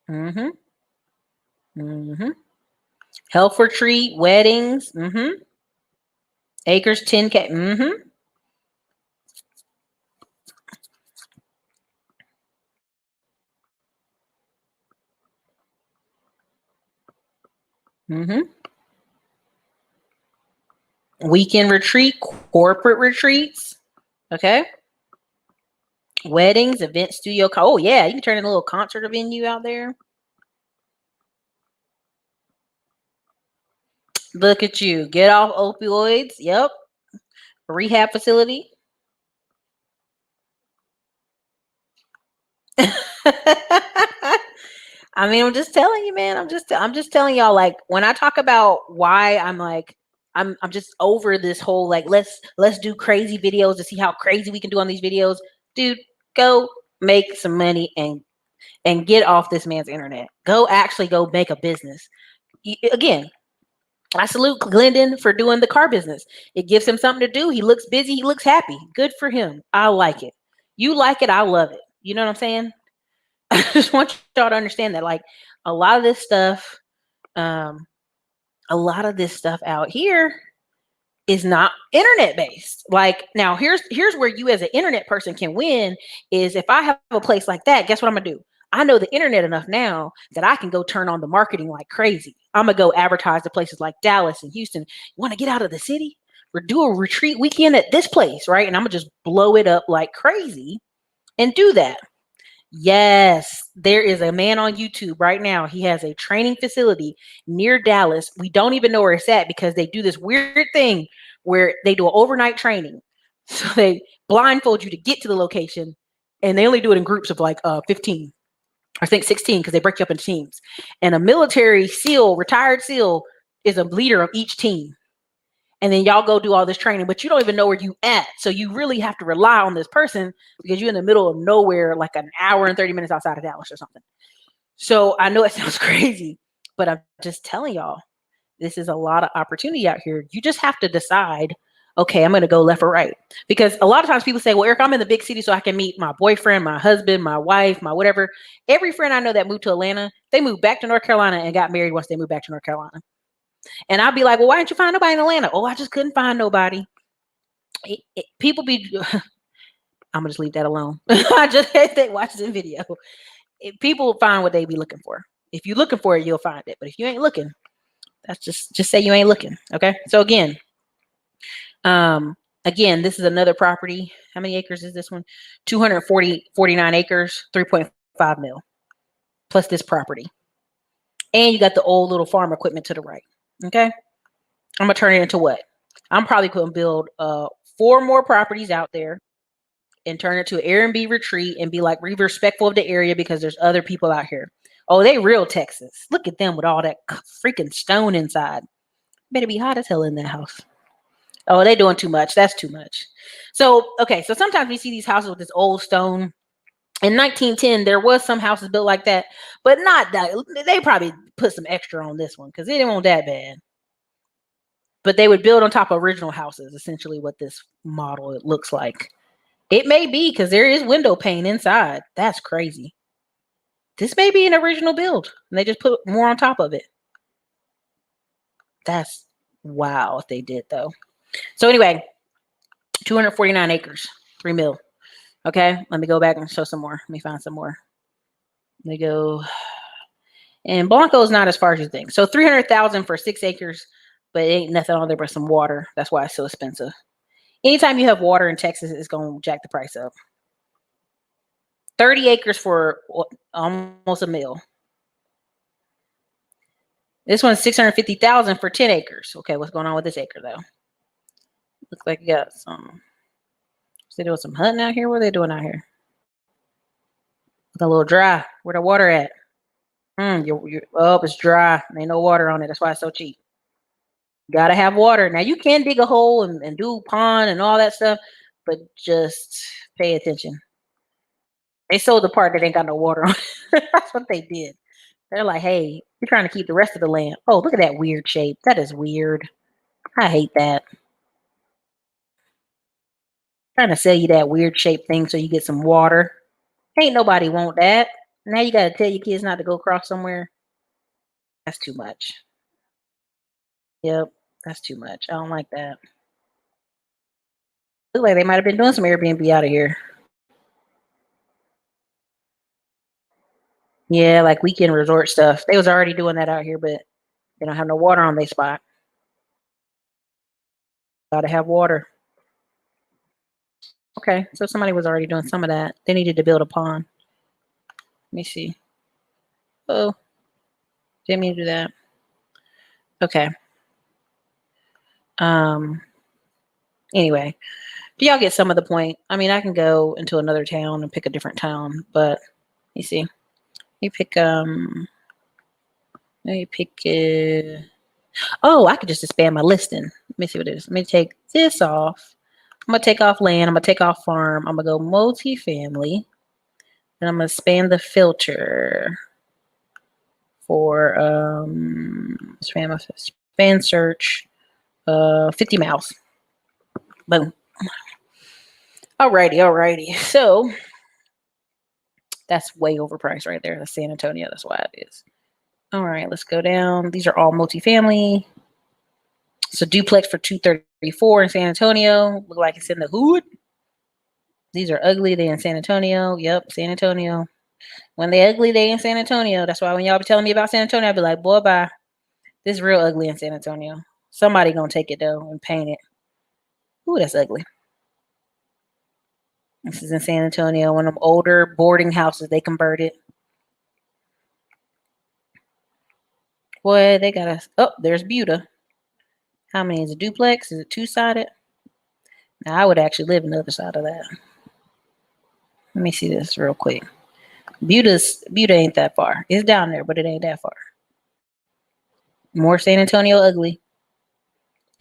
Mm-hmm. Mm-hmm. Health retreat, weddings. Mm-hmm. Acres, 10K. Mm-hmm. Mm-hmm. Weekend retreat, corporate retreats. Okay. Weddings, event studio. Oh, yeah. You can turn in a little concert venue out there. Look at you. Get off opioids. Yep. Rehab facility. I mean, I'm just telling you, man. I'm just telling y'all, like, when I talk about why I'm like, I'm just over this whole, like, let's do crazy videos to see how crazy we can do on these videos. Dude, go make some money and get off this man's internet. Go make a business. Again, I salute Glendon for doing the car business. It gives him something to do. He looks busy. He looks happy. Good for him. I like it. You like it. I love it. You know what I'm saying? I just want y'all to understand that, like, a lot of this stuff out here is not internet based. Like, now here's where you as an internet person can win is if I have a place like that, guess what I'm gonna do? I know the internet enough now that I can go turn on the marketing like crazy. I'm gonna go advertise to places like Dallas and Houston. You want to get out of the city? Or do a retreat weekend at this place, right? And I'm gonna just blow it up like crazy and do that. Yes, there is a man on YouTube right now. He has a training facility near Dallas. We don't even know where it's at because they do this weird thing where they do an overnight training. So they blindfold you to get to the location, and they only do it in groups of like 15, I think 16, because they break you up into teams. And a military SEAL, retired SEAL, is a leader of each team. And then y'all go do all this training, but you don't even know where you at. So you really have to rely on this person because you're in the middle of nowhere, like an hour and 30 minutes outside of Dallas or something. So I know it sounds crazy, but I'm just telling y'all, this is a lot of opportunity out here. You just have to decide, okay, I'm going to go left or right. Because a lot of times people say, well, Eric, I'm in the big city so I can meet my boyfriend, my husband, my wife, my whatever. Every friend I know that moved to Atlanta, they moved back to North Carolina and got married once they moved back to North Carolina. And I'd be like, well, why didn't you find nobody in Atlanta? Oh, I just couldn't find nobody. People be, I'm going to just leave that alone. I just had to watch this video. People find what they be looking for. If you're looking for it, you'll find it. But if you ain't looking, that's just say you ain't looking. Okay. So again, this is another property. How many acres is this one? 49 acres, 3.5 mil, plus this property. And you got the old little farm equipment to the right. Okay. I'm going to turn it into what? I'm probably going to build 4 more properties out there and turn it to an Airbnb retreat and be like respectful of the area because there's other people out here. Oh, they real Texas. Look at them with all that freaking stone inside. Better be hot as hell in that house. Oh, they doing too much. That's too much. So, okay. So sometimes we see these houses with this old stone. In 1910, there was some houses built like that, but not that. They probably put some extra on this one because it didn't want that bad. But they would build on top of original houses, essentially what this model it looks like. It may be because there is window pane inside. That's crazy. This may be an original build and they just put more on top of it. That's wow if they did though. So anyway, 249 acres, 3 mil. Okay, let me go back and show some more. Let me find some more. Let me go. And Blanco is not as far as you think. So 300,000 for 6 acres, but it ain't nothing on there but some water. That's why it's so expensive. Anytime you have water in Texas, it's going to jack the price up. 30 acres for almost $1 million. This one's 650,000 for 10 acres. Okay, what's going on with this acre though? Looks like you got some. Is they doing some hunting out here? What are they doing out here? It's a little dry. Where the water at? It's dry. Ain't no water on it. That's why it's so cheap. Gotta have water. Now you can dig a hole and do pond and all that stuff, but just pay attention. They sold the part that ain't got no water on it. That's what they did. They're like, hey, you're trying to keep the rest of the land. Oh, look at that weird shape. That is weird. I hate that. Trying to sell you that weird shaped thing so you get some water. Ain't nobody want that. Now you gotta tell your kids not to go cross somewhere. That's too much. Yep, that's too much. I don't like that. Look like they might have been doing some Airbnb out of here. Yeah, like weekend resort stuff. They was already doing that out here, but they don't have no water on their spot. Gotta have water. Okay, so somebody was already doing some of that. They needed to build a pond. Let me see. Oh, didn't mean to do that. Okay. Anyway, do y'all get some of the point? I mean, I can go into another town and pick a different town, but you see, you pick oh, I could just expand my listing. Let me see what it is. Let me take this off. I'm gonna take off land. I'm gonna take off farm. I'm gonna go multifamily, and I'm gonna expand the filter for expand search 50 miles. Boom. Alrighty. So that's way overpriced right there. That's San Antonio. That's why it is. All right, let's go down. These are all multifamily. So duplex for 234 in San Antonio. Look like it's in the hood. These are ugly. They in San Antonio. Yep, San Antonio. When they ugly, they in San Antonio. That's why when y'all be telling me about San Antonio, I'll be like, boy, bye. This is real ugly in San Antonio. Somebody gonna take it though and paint it. Ooh, that's ugly. This is in San Antonio, one of them older boarding houses they converted. Boy, they got us. Oh, there's Buda. How many is a duplex? Is it two-sided? Now, I would actually live on the other side of that. Let me see this real quick. Buda ain't that far. It's down there, but it ain't that far. More San Antonio ugly.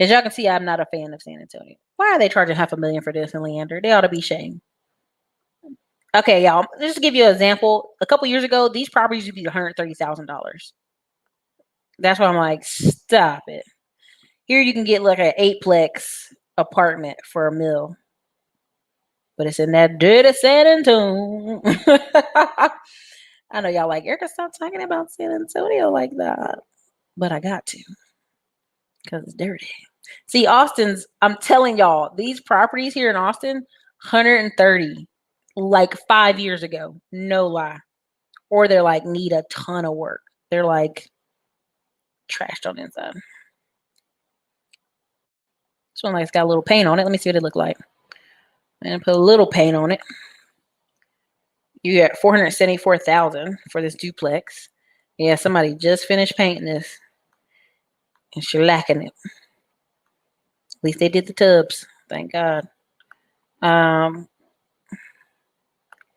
As y'all can see, I'm not a fan of San Antonio. Why are they charging $500,000 for this in Leander? They ought to be shamed. Okay, y'all. Just to give you an example, a couple years ago, these properties would be $130,000. That's why I'm like, stop it. Here you can get like an 8-plex apartment for $1 million. But it's in that dirty San Antonio. I know y'all like, Ericka, stop talking about San Antonio like that. But I got to. Because it's dirty. See, I'm telling y'all, these properties here in Austin, 130, like 5 years ago. No lie. Or they're like, need a ton of work. They're like, trashed on the inside. This one like's got a little paint on it. Let me see what it look like. And put a little paint on it. You got $474,000 for this duplex. Yeah, somebody just finished painting this. And shellacking it. At least they did the tubs. Thank God.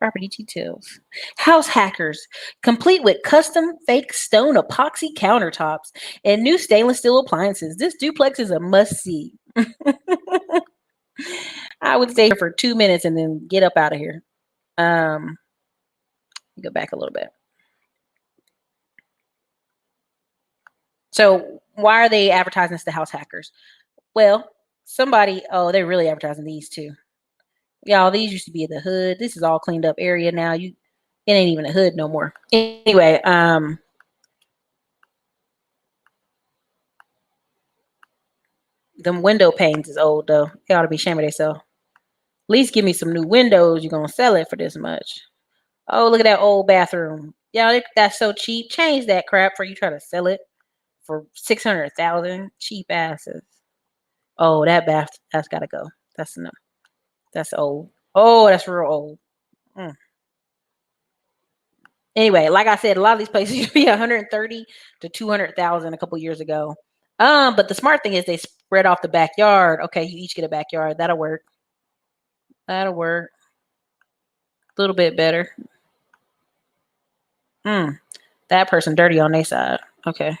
Property details. House hackers, complete with custom fake stone epoxy countertops and new stainless steel appliances. This duplex is a must-see. I would stay here for 2 minutes and then get up out of here. Go back a little bit. So why are they advertising this to house hackers? Well, they're really advertising these too. Y'all, these used to be in the hood. This is all cleaned up area now. It ain't even a hood no more. Anyway, them window panes is old though. They ought to be ashamed of themselves. At least give me some new windows. You're gonna sell it for this much. Oh, look at that old bathroom. Y'all, that's so cheap. Change that crap before you try to sell it for $600,000. Cheap asses. Oh, that's gotta go. That's enough. That's old. Oh, that's real old. Anyway, like I said, a lot of these places used to be 130 to 200,000 a couple years ago. But the smart thing is they spread off the backyard. Okay, you each get a backyard. That'll work. That'll work. A little bit better. That person dirty on their side. Okay.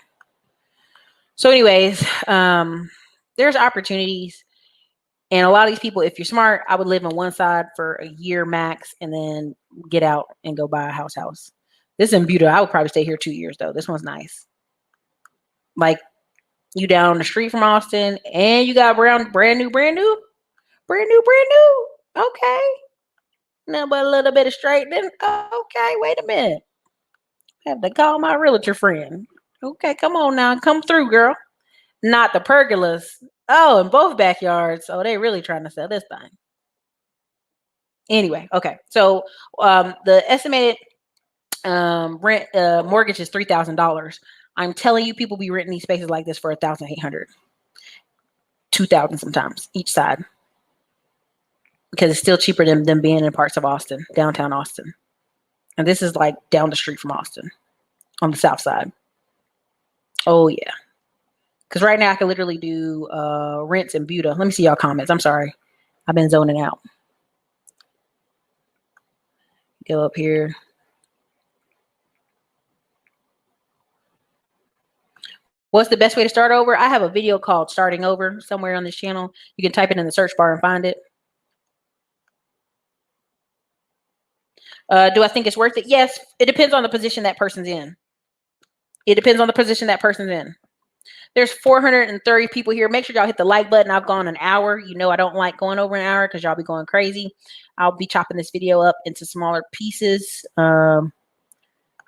So, anyways, there's opportunities. And a lot of these people, if you're smart, I would live on one side for a year max and then get out and go buy a house. This is in Buda. I would probably stay here 2 years though. This one's nice. Like you down the street from Austin and you got brand new. Okay. Nothing but a little bit of straightening. Okay, wait a minute. I have to call my realtor friend. Okay, come on now. Come through, girl. Not the pergolas. Oh, in both backyards. Oh, they really trying to sell this thing. Anyway, okay. So the estimated rent mortgage is $3,000. I'm telling you, people be renting these spaces like this for $1,800, $2,000 sometimes each side, because it's still cheaper than being in parts of Austin, downtown Austin. And this is like down the street from Austin, on the south side. Oh yeah, because right now I can literally do rents in Buda. Let me see y'all comments. I'm sorry, I've been zoning out. Go up here. What's the best way to start over? I have a video called Starting Over somewhere on this channel. You can type it in the search bar and find it. Do I think it's worth it? Yes. It depends on the position that person's in. There's 430 people here. Make sure y'all hit the like button. I've gone an hour. You know I don't like going over an hour because y'all be going crazy. I'll be chopping this video up into smaller pieces.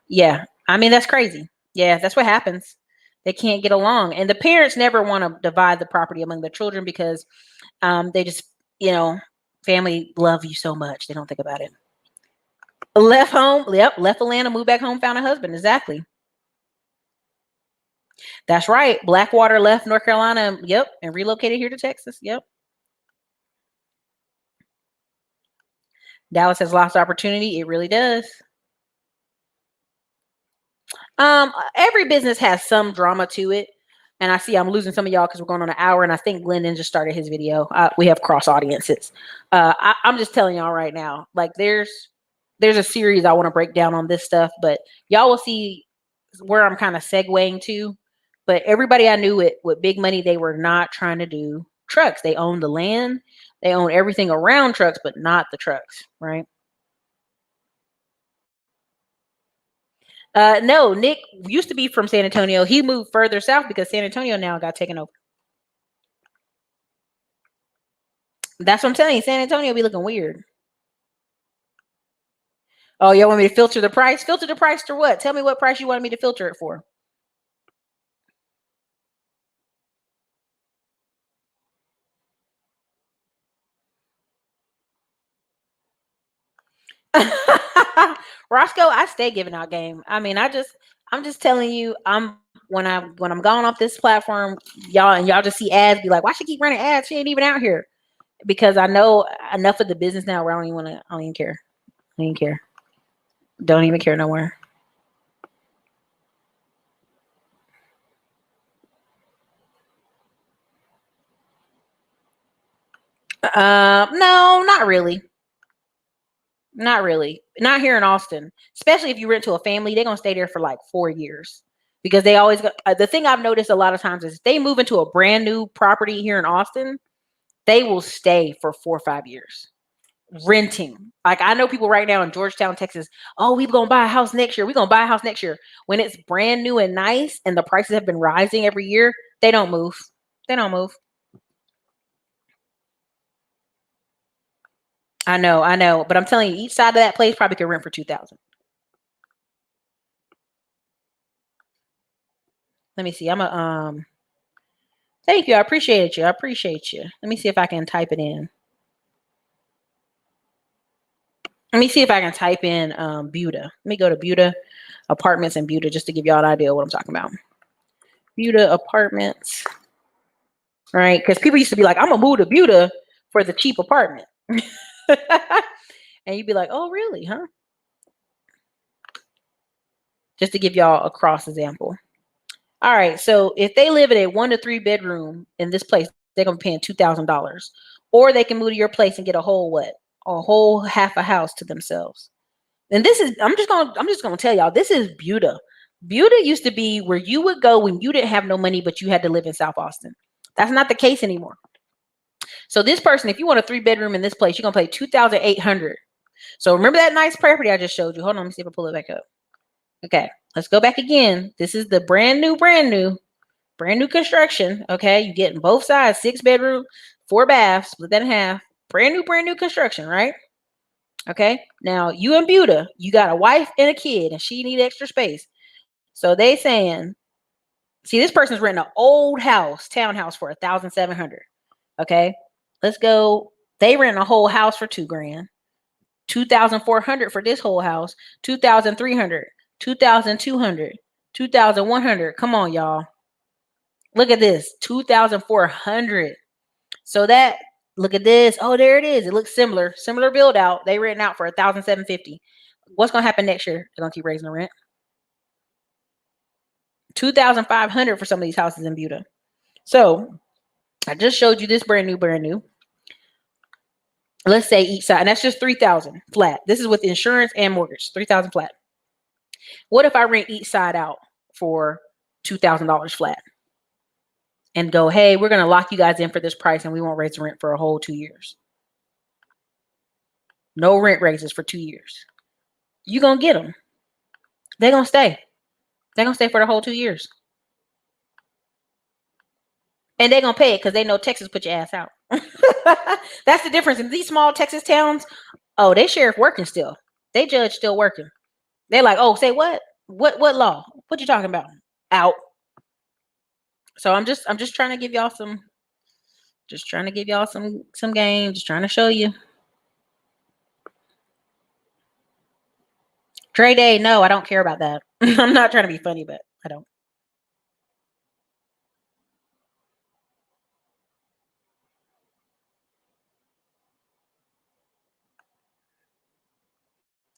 Yeah. I mean, that's crazy. Yeah, that's what happens. They can't get along. And the parents never want to divide the property among the children because they just, family love you so much. They don't think about it. Left home. Yep. Left Atlanta, moved back home, found a husband. Exactly. That's right. Blackwater left North Carolina. Yep. And relocated here to Texas. Yep. Dallas has lost opportunity. It really does. Every business has some drama to it. And I see I'm losing some of y'all because we're going on an hour, and I think Glendon just started his video. We have cross audiences. I'm just telling y'all right now, like there's a series I want to break down on this stuff, but y'all will see where I'm kind of segueing to. But everybody I knew with big money, they were not trying to do trucks. They owned the land, they owned everything around trucks, but not the trucks, right? No, Nick used to be from San Antonio. He moved further south because San Antonio now got taken over. That's what I'm telling you. San Antonio be looking weird. Oh, y'all want me to filter the price? Filter the price to what? Tell me what price you wanted me to filter it for. Roscoe, I stay giving out game. I mean, I'm just telling you, when I'm going off this platform, y'all just see ads, be like, why she keep running ads? She ain't even out here. Because I know enough of the business now where I don't even care. I don't even care. Don't even care nowhere. No, not really. Not really. Not here in Austin. Especially if you rent to a family, they're gonna stay there for like 4 years because they always go. The thing I've noticed a lot of times is if they move into a brand new property here in Austin, they will stay for 4 or 5 years renting. Like I know people right now in Georgetown, Texas. Oh, we're gonna buy a house next year. We're gonna buy a house next year. When it's brand new and nice, and the prices have been rising every year, they don't move. They don't move. I know, but I'm telling you, each side of that place probably could rent for 2,000. Let me see. I'm a Thank you. I appreciate you. I appreciate you. Let me see if I can type it in. Let me see if I can type in Buda. Let me go to Buda Apartments in Buda just to give y'all an idea of what I'm talking about. Buda Apartments, right? Because people used to be like, I'm gonna move to Buda for the cheap apartment. And you'd be like, oh, really? Huh? Just to give y'all a cross example. All right. So if they live in a 1 to 3 bedroom in this place, they're gonna be paying $2,000. Or they can move to your place and get a whole what? A whole half a house to themselves. And this is I'm just gonna tell y'all, this is Buda. Buda used to be where you would go when you didn't have no money, but you had to live in South Austin. That's not the case anymore. So this person, if you want a 3 bedroom in this place, you're gonna pay 2,800. So remember that nice property I just showed you. Hold on, let me see if I pull it back up. Okay, let's go back again. This is the brand new construction. Okay, you get in both sides, 6 bedroom, 4 baths, split that in half. Brand new construction, right? Okay. Now you and Buda, you got a wife and a kid, and she need extra space. So they saying, see, this person's renting an old house, townhouse for 1,700. Okay. Let's go. They rent a whole house for 2 grand. 2,400 for this whole house. 2,300. 2,200. 2,100. Come on, y'all. Look at this. 2,400. So that look at this. Oh, there it is. It looks similar. Similar build out. They renting out for 1,750. What's gonna happen next year? They're gonna keep raising the rent. 2,500 for some of these houses in Buda. So I just showed you this brand new. Let's say each side, and that's just 3,000 flat. This is with insurance and mortgage, 3,000 flat. What if I rent each side out for $2,000 flat and go, hey, we're gonna lock you guys in for this price, and we won't raise the rent for a whole 2 years. No rent raises for 2 years. You gonna get them. They're gonna stay. They're gonna stay for the whole 2 years. And they're gonna pay it because they know Texas put your ass out. That's the difference. In these small Texas towns, oh, they sheriff working still. They judge still working. They're like, oh, say what? What law? What you talking about? Out. So I'm just trying to give y'all some game, just trying to show you. Trade Day, no, I don't care about that. I'm not trying to be funny, but I don't.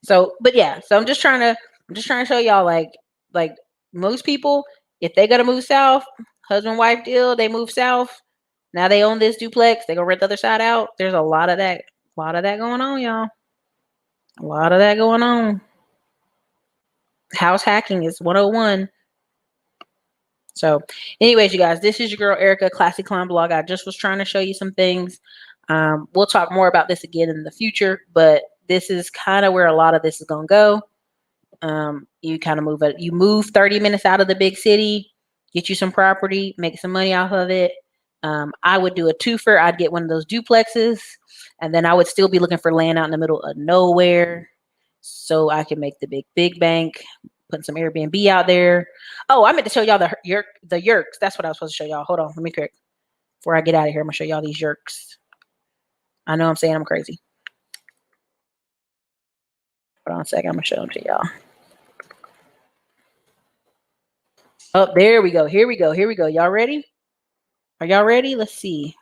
So, but yeah, so I'm just trying to show y'all like most people, if they gotta move south, husband wife deal, they move south. Now they own this duplex, they go rent the other side out. There's a lot of that going on, y'all. A lot of that going on. House hacking is 101. So, anyways, you guys, this is your girl Ericka, Classy Climb Blog. I just was trying to show you some things. We'll talk more about this again in the future, but this is kind of where a lot of this is gonna go. You kind of move 30 minutes out of the big city, get you some property, make some money off of it. I would do a twofer. I'd get one of those duplexes, and then I would still be looking for land out in the middle of nowhere, so I can make the big bank. Putting some Airbnb out there. Oh, I meant to show y'all the yurks. That's what I was supposed to show y'all. Hold on, let me correct. Before I get out of here, I'm gonna show y'all these yurks. I know I'm saying I'm crazy. Hold on a second. I'm gonna show them to y'all. Oh, there we go. Here we go. Y'all ready? Are y'all ready? Let's see.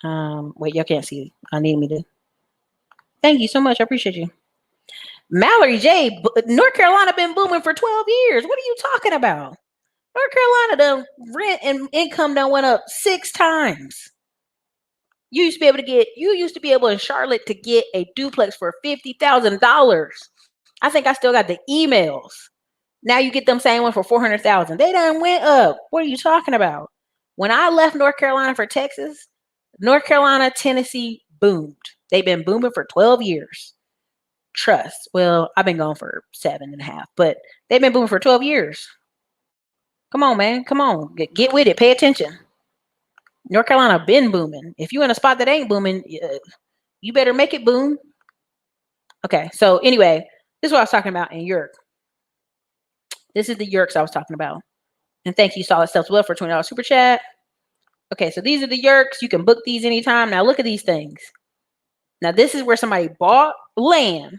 Wait, y'all can't see. I need me to. Thank you so much. I appreciate you. Mallory J. North Carolina been booming for 12 years. What are you talking about? North Carolina, the rent and income done went up 6 times. You used to be able in Charlotte to get a duplex for $50,000. I think I still got the emails. Now you get them same one for $400,000. They done went up. What are you talking about? When I left North Carolina for Texas, North Carolina, Tennessee boomed. They've been booming for 12 years. Trust. Well, I've been gone for 7.5, but they've been booming for 12 years. Come on, man. Come on. Get with it. Pay attention. North Carolina been booming. If you in a spot that ain't booming, you better make it boom. Okay. So anyway, this is what I was talking about in York. This is the yurks I was talking about. And thank you, Solid Steps Well, for $20 super chat. Okay, so these are the yurks. You can book these anytime. Now look at these things. Now this is where somebody bought land,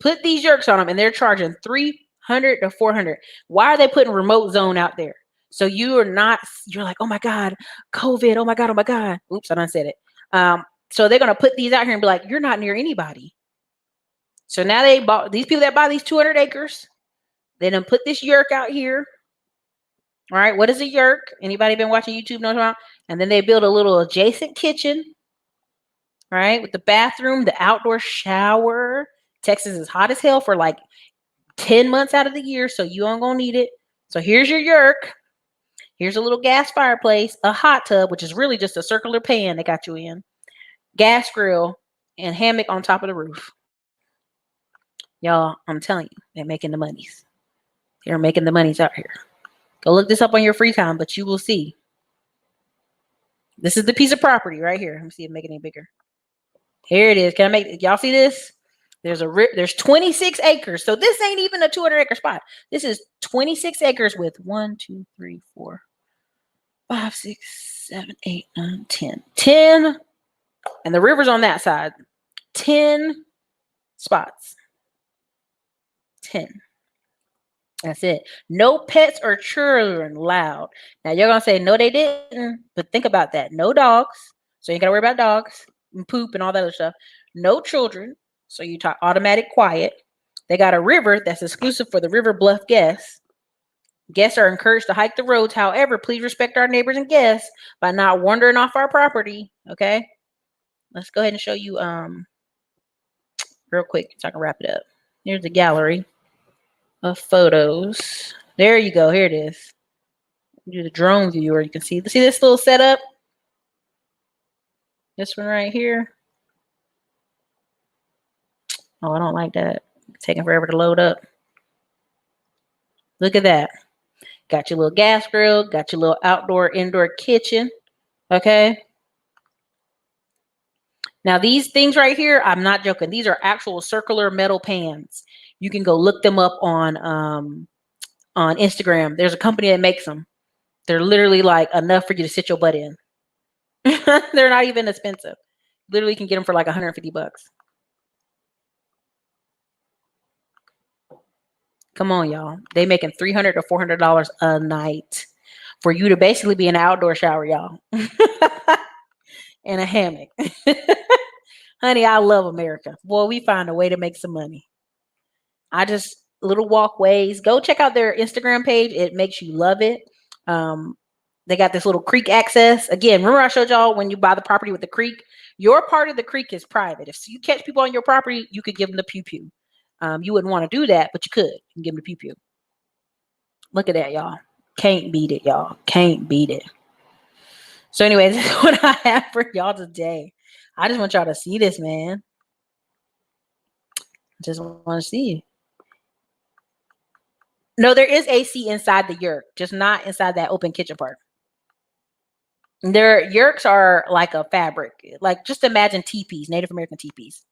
put these yurks on them, and they're charging $300 to $400. Why are they putting remote zone out there? So you're like, oh my God, COVID, oh my God. Oops, I done said it. So they're gonna put these out here and be like, you're not near anybody. So now they bought these people that buy these 200 acres. They done put this yurk out here. All right, what is a yurk? Anybody been watching YouTube knows about? And then they build a little adjacent kitchen, right, with the bathroom, the outdoor shower. Texas is hot as hell for like 10 months out of the year, so you aren't gonna need it. So here's your yurk. Here's a little gas fireplace, a hot tub, which is really just a circular pan they got you in, gas grill, and hammock on top of the roof. Y'all, I'm telling you, they're making the monies. They're making the monies out here. Go look this up on your free time, but you will see. This is the piece of property right here. Let me see if I make it any bigger. Here it is. Can I make y'all see this? There's 26 acres. So this ain't even a 200 acre spot. This is 26 acres with 1, 2, 3, 4, 5, 6, 7, 8, 9, 10. 10. And the river's on that side. 10 spots. 10. That's it. No pets or children allowed. Now you're gonna say no, they didn't. But think about that. No dogs, so you ain't gotta worry about dogs and poop and all that other stuff. No children, so you talk automatic quiet. They got a river that's exclusive for the River Bluff guests. Guests are encouraged to hike the roads. However, please respect our neighbors and guests by not wandering off our property. Okay. Let's go ahead and show you real quick so I can wrap it up. Here's the gallery of photos. There you go. Here it is. Do the drone view where you can see this little setup. This one right here. Oh, I don't like that. It's taking forever to load up. Look at that. Got your little gas grill. Got your little outdoor, indoor kitchen. Okay. Now these things right here, I'm not joking. These are actual circular metal pans. You can go look them up on Instagram. There's a company that makes them. They're literally like enough for you to sit your butt in. They're not even expensive. Literally can get them for like $150. Come on, y'all. They making $300 to $400 a night for you to basically be in an outdoor shower, y'all. In a hammock. Honey, I love America. Boy, we find a way to make some money. I just little walkways. Go check out their Instagram page. It makes you love it. Um, they got this little creek access. Again, remember I showed y'all when you buy the property with the creek, your part of the creek is private. If you catch people on your property, you could give them the pew pew. You wouldn't want to do that, but you could. You can give them the pew pew. Look at that, y'all. Can't beat it, y'all. Can't beat it. So, anyways, that's what I have for y'all today. I just want y'all to see this, man. Just want to see it. No, there is AC inside the yurt, just not inside that open kitchen part. Their yurts are like a fabric. Like just imagine teepees, Native American teepees.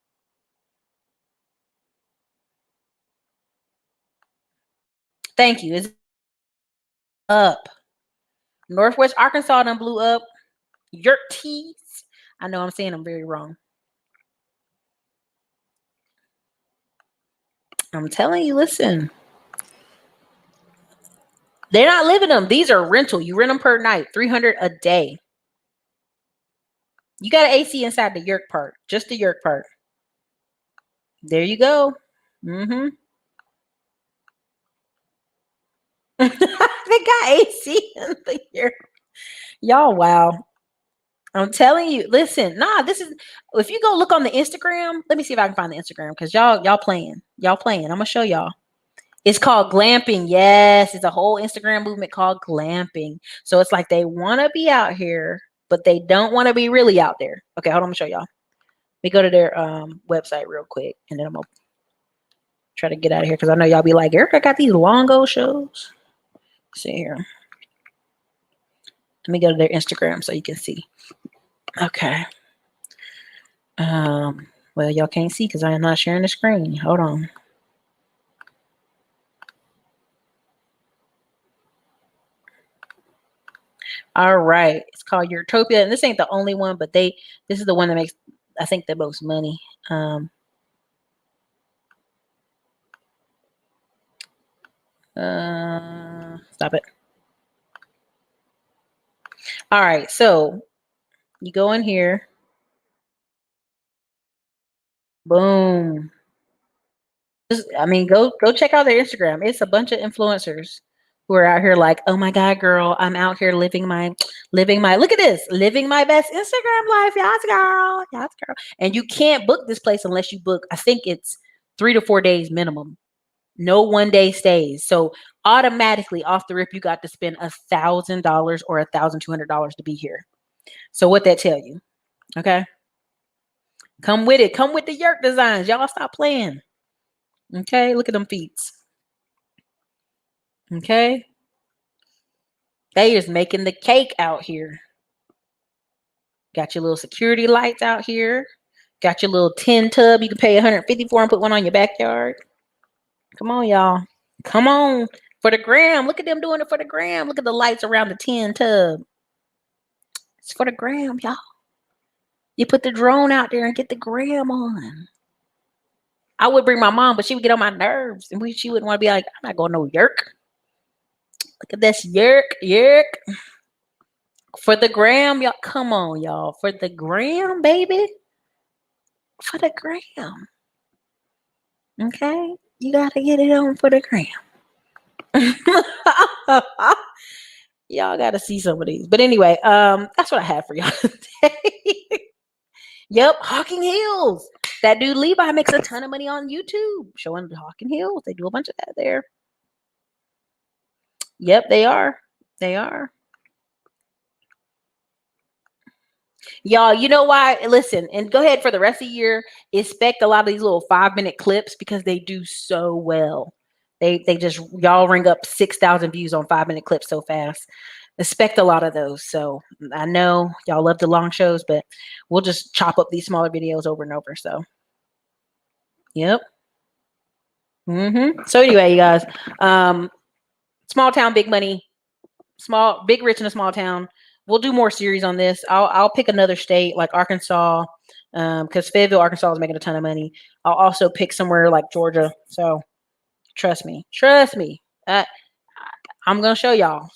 Thank you. It's up. Northwest Arkansas done blew up. Yurt tees. I know I'm saying them very wrong. I'm telling you, listen. They're not living them. These are rental. You rent them per night, $300 a day. You got an AC inside the yurt part, just the yurt part. There you go. Mm-hmm. They got AC in the yurt. Y'all, wow. I'm telling you, listen, this is if you go look on the Instagram, let me see if I can find the Instagram because y'all playing. Y'all playing. I'm gonna show y'all. It's called glamping. Yes, it's a whole Instagram movement called glamping. So it's like they want to be out here, but they don't want to be really out there. Okay, hold on, I'm gonna show y'all. Let me go to their website real quick, and then I'm gonna try to get out of here because I know y'all be like, Ericka got these longo shows. Let's see here. Let me go to their Instagram so you can see. Okay. Well, y'all can't see because I am not sharing the screen. Hold on. All right. It's called Utopia. And this ain't the only one, but this is the one that makes, I think, the most money. Stop it. All right. So you go in here. Boom. Go check out their Instagram. It's a bunch of influencers who are out here like, oh my God, girl, I'm out here living my, look at this, living my best Instagram life. Yes, girl. Yes, girl. And you can't book this place unless you book, I think it's 3 to 4 days minimum. No 1 day stays. So automatically off the rip, you got to spend $1,000 or $1,200 to be here. So what that tell you? Okay. Come with it. Come with the yurt designs. Y'all stop playing. Okay. Look at them feet. Okay. They is making the cake out here. Got your little security lights out here. Got your little tin tub you can pay $150 for and put one on your backyard. Come on, y'all. Come on. For the gram. Look at them doing it for the gram. Look at the lights around the tin tub. It's for the gram, y'all. You put the drone out there and get the gram on. I would bring my mom, but she would get on my nerves. And she wouldn't want to be like, I'm not going no yerk. Look at this yerk. For the gram, y'all. Come on, y'all. For the gram, baby. For the gram. Okay? You got to get it on for the gram. Y'all got to see some of these. But anyway, that's what I have for y'all today. Yep, Hawking Hills. That dude Levi makes a ton of money on YouTube showing the Hawking Hills. They do a bunch of that there. Yep, they are. They are. Y'all, you know why? Listen, and go ahead for the rest of the year. Expect a lot of these little 5-minute clips because they do so well. They just y'all ring up 6,000 views on 5-minute clips so fast. Expect a lot of those. So I know y'all love the long shows, but we'll just chop up these smaller videos over and over. So, yep. So anyway, you guys, small town, big money, big rich in a small town. We'll do more series on this. I'll pick another state like Arkansas, because Fayetteville, Arkansas is making a ton of money. I'll also pick somewhere like Georgia. So trust me. I'm gonna show y'all.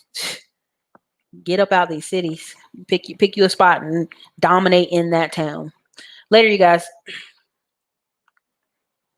Get up out of these cities. Pick you a spot and dominate in that town. Later, you guys.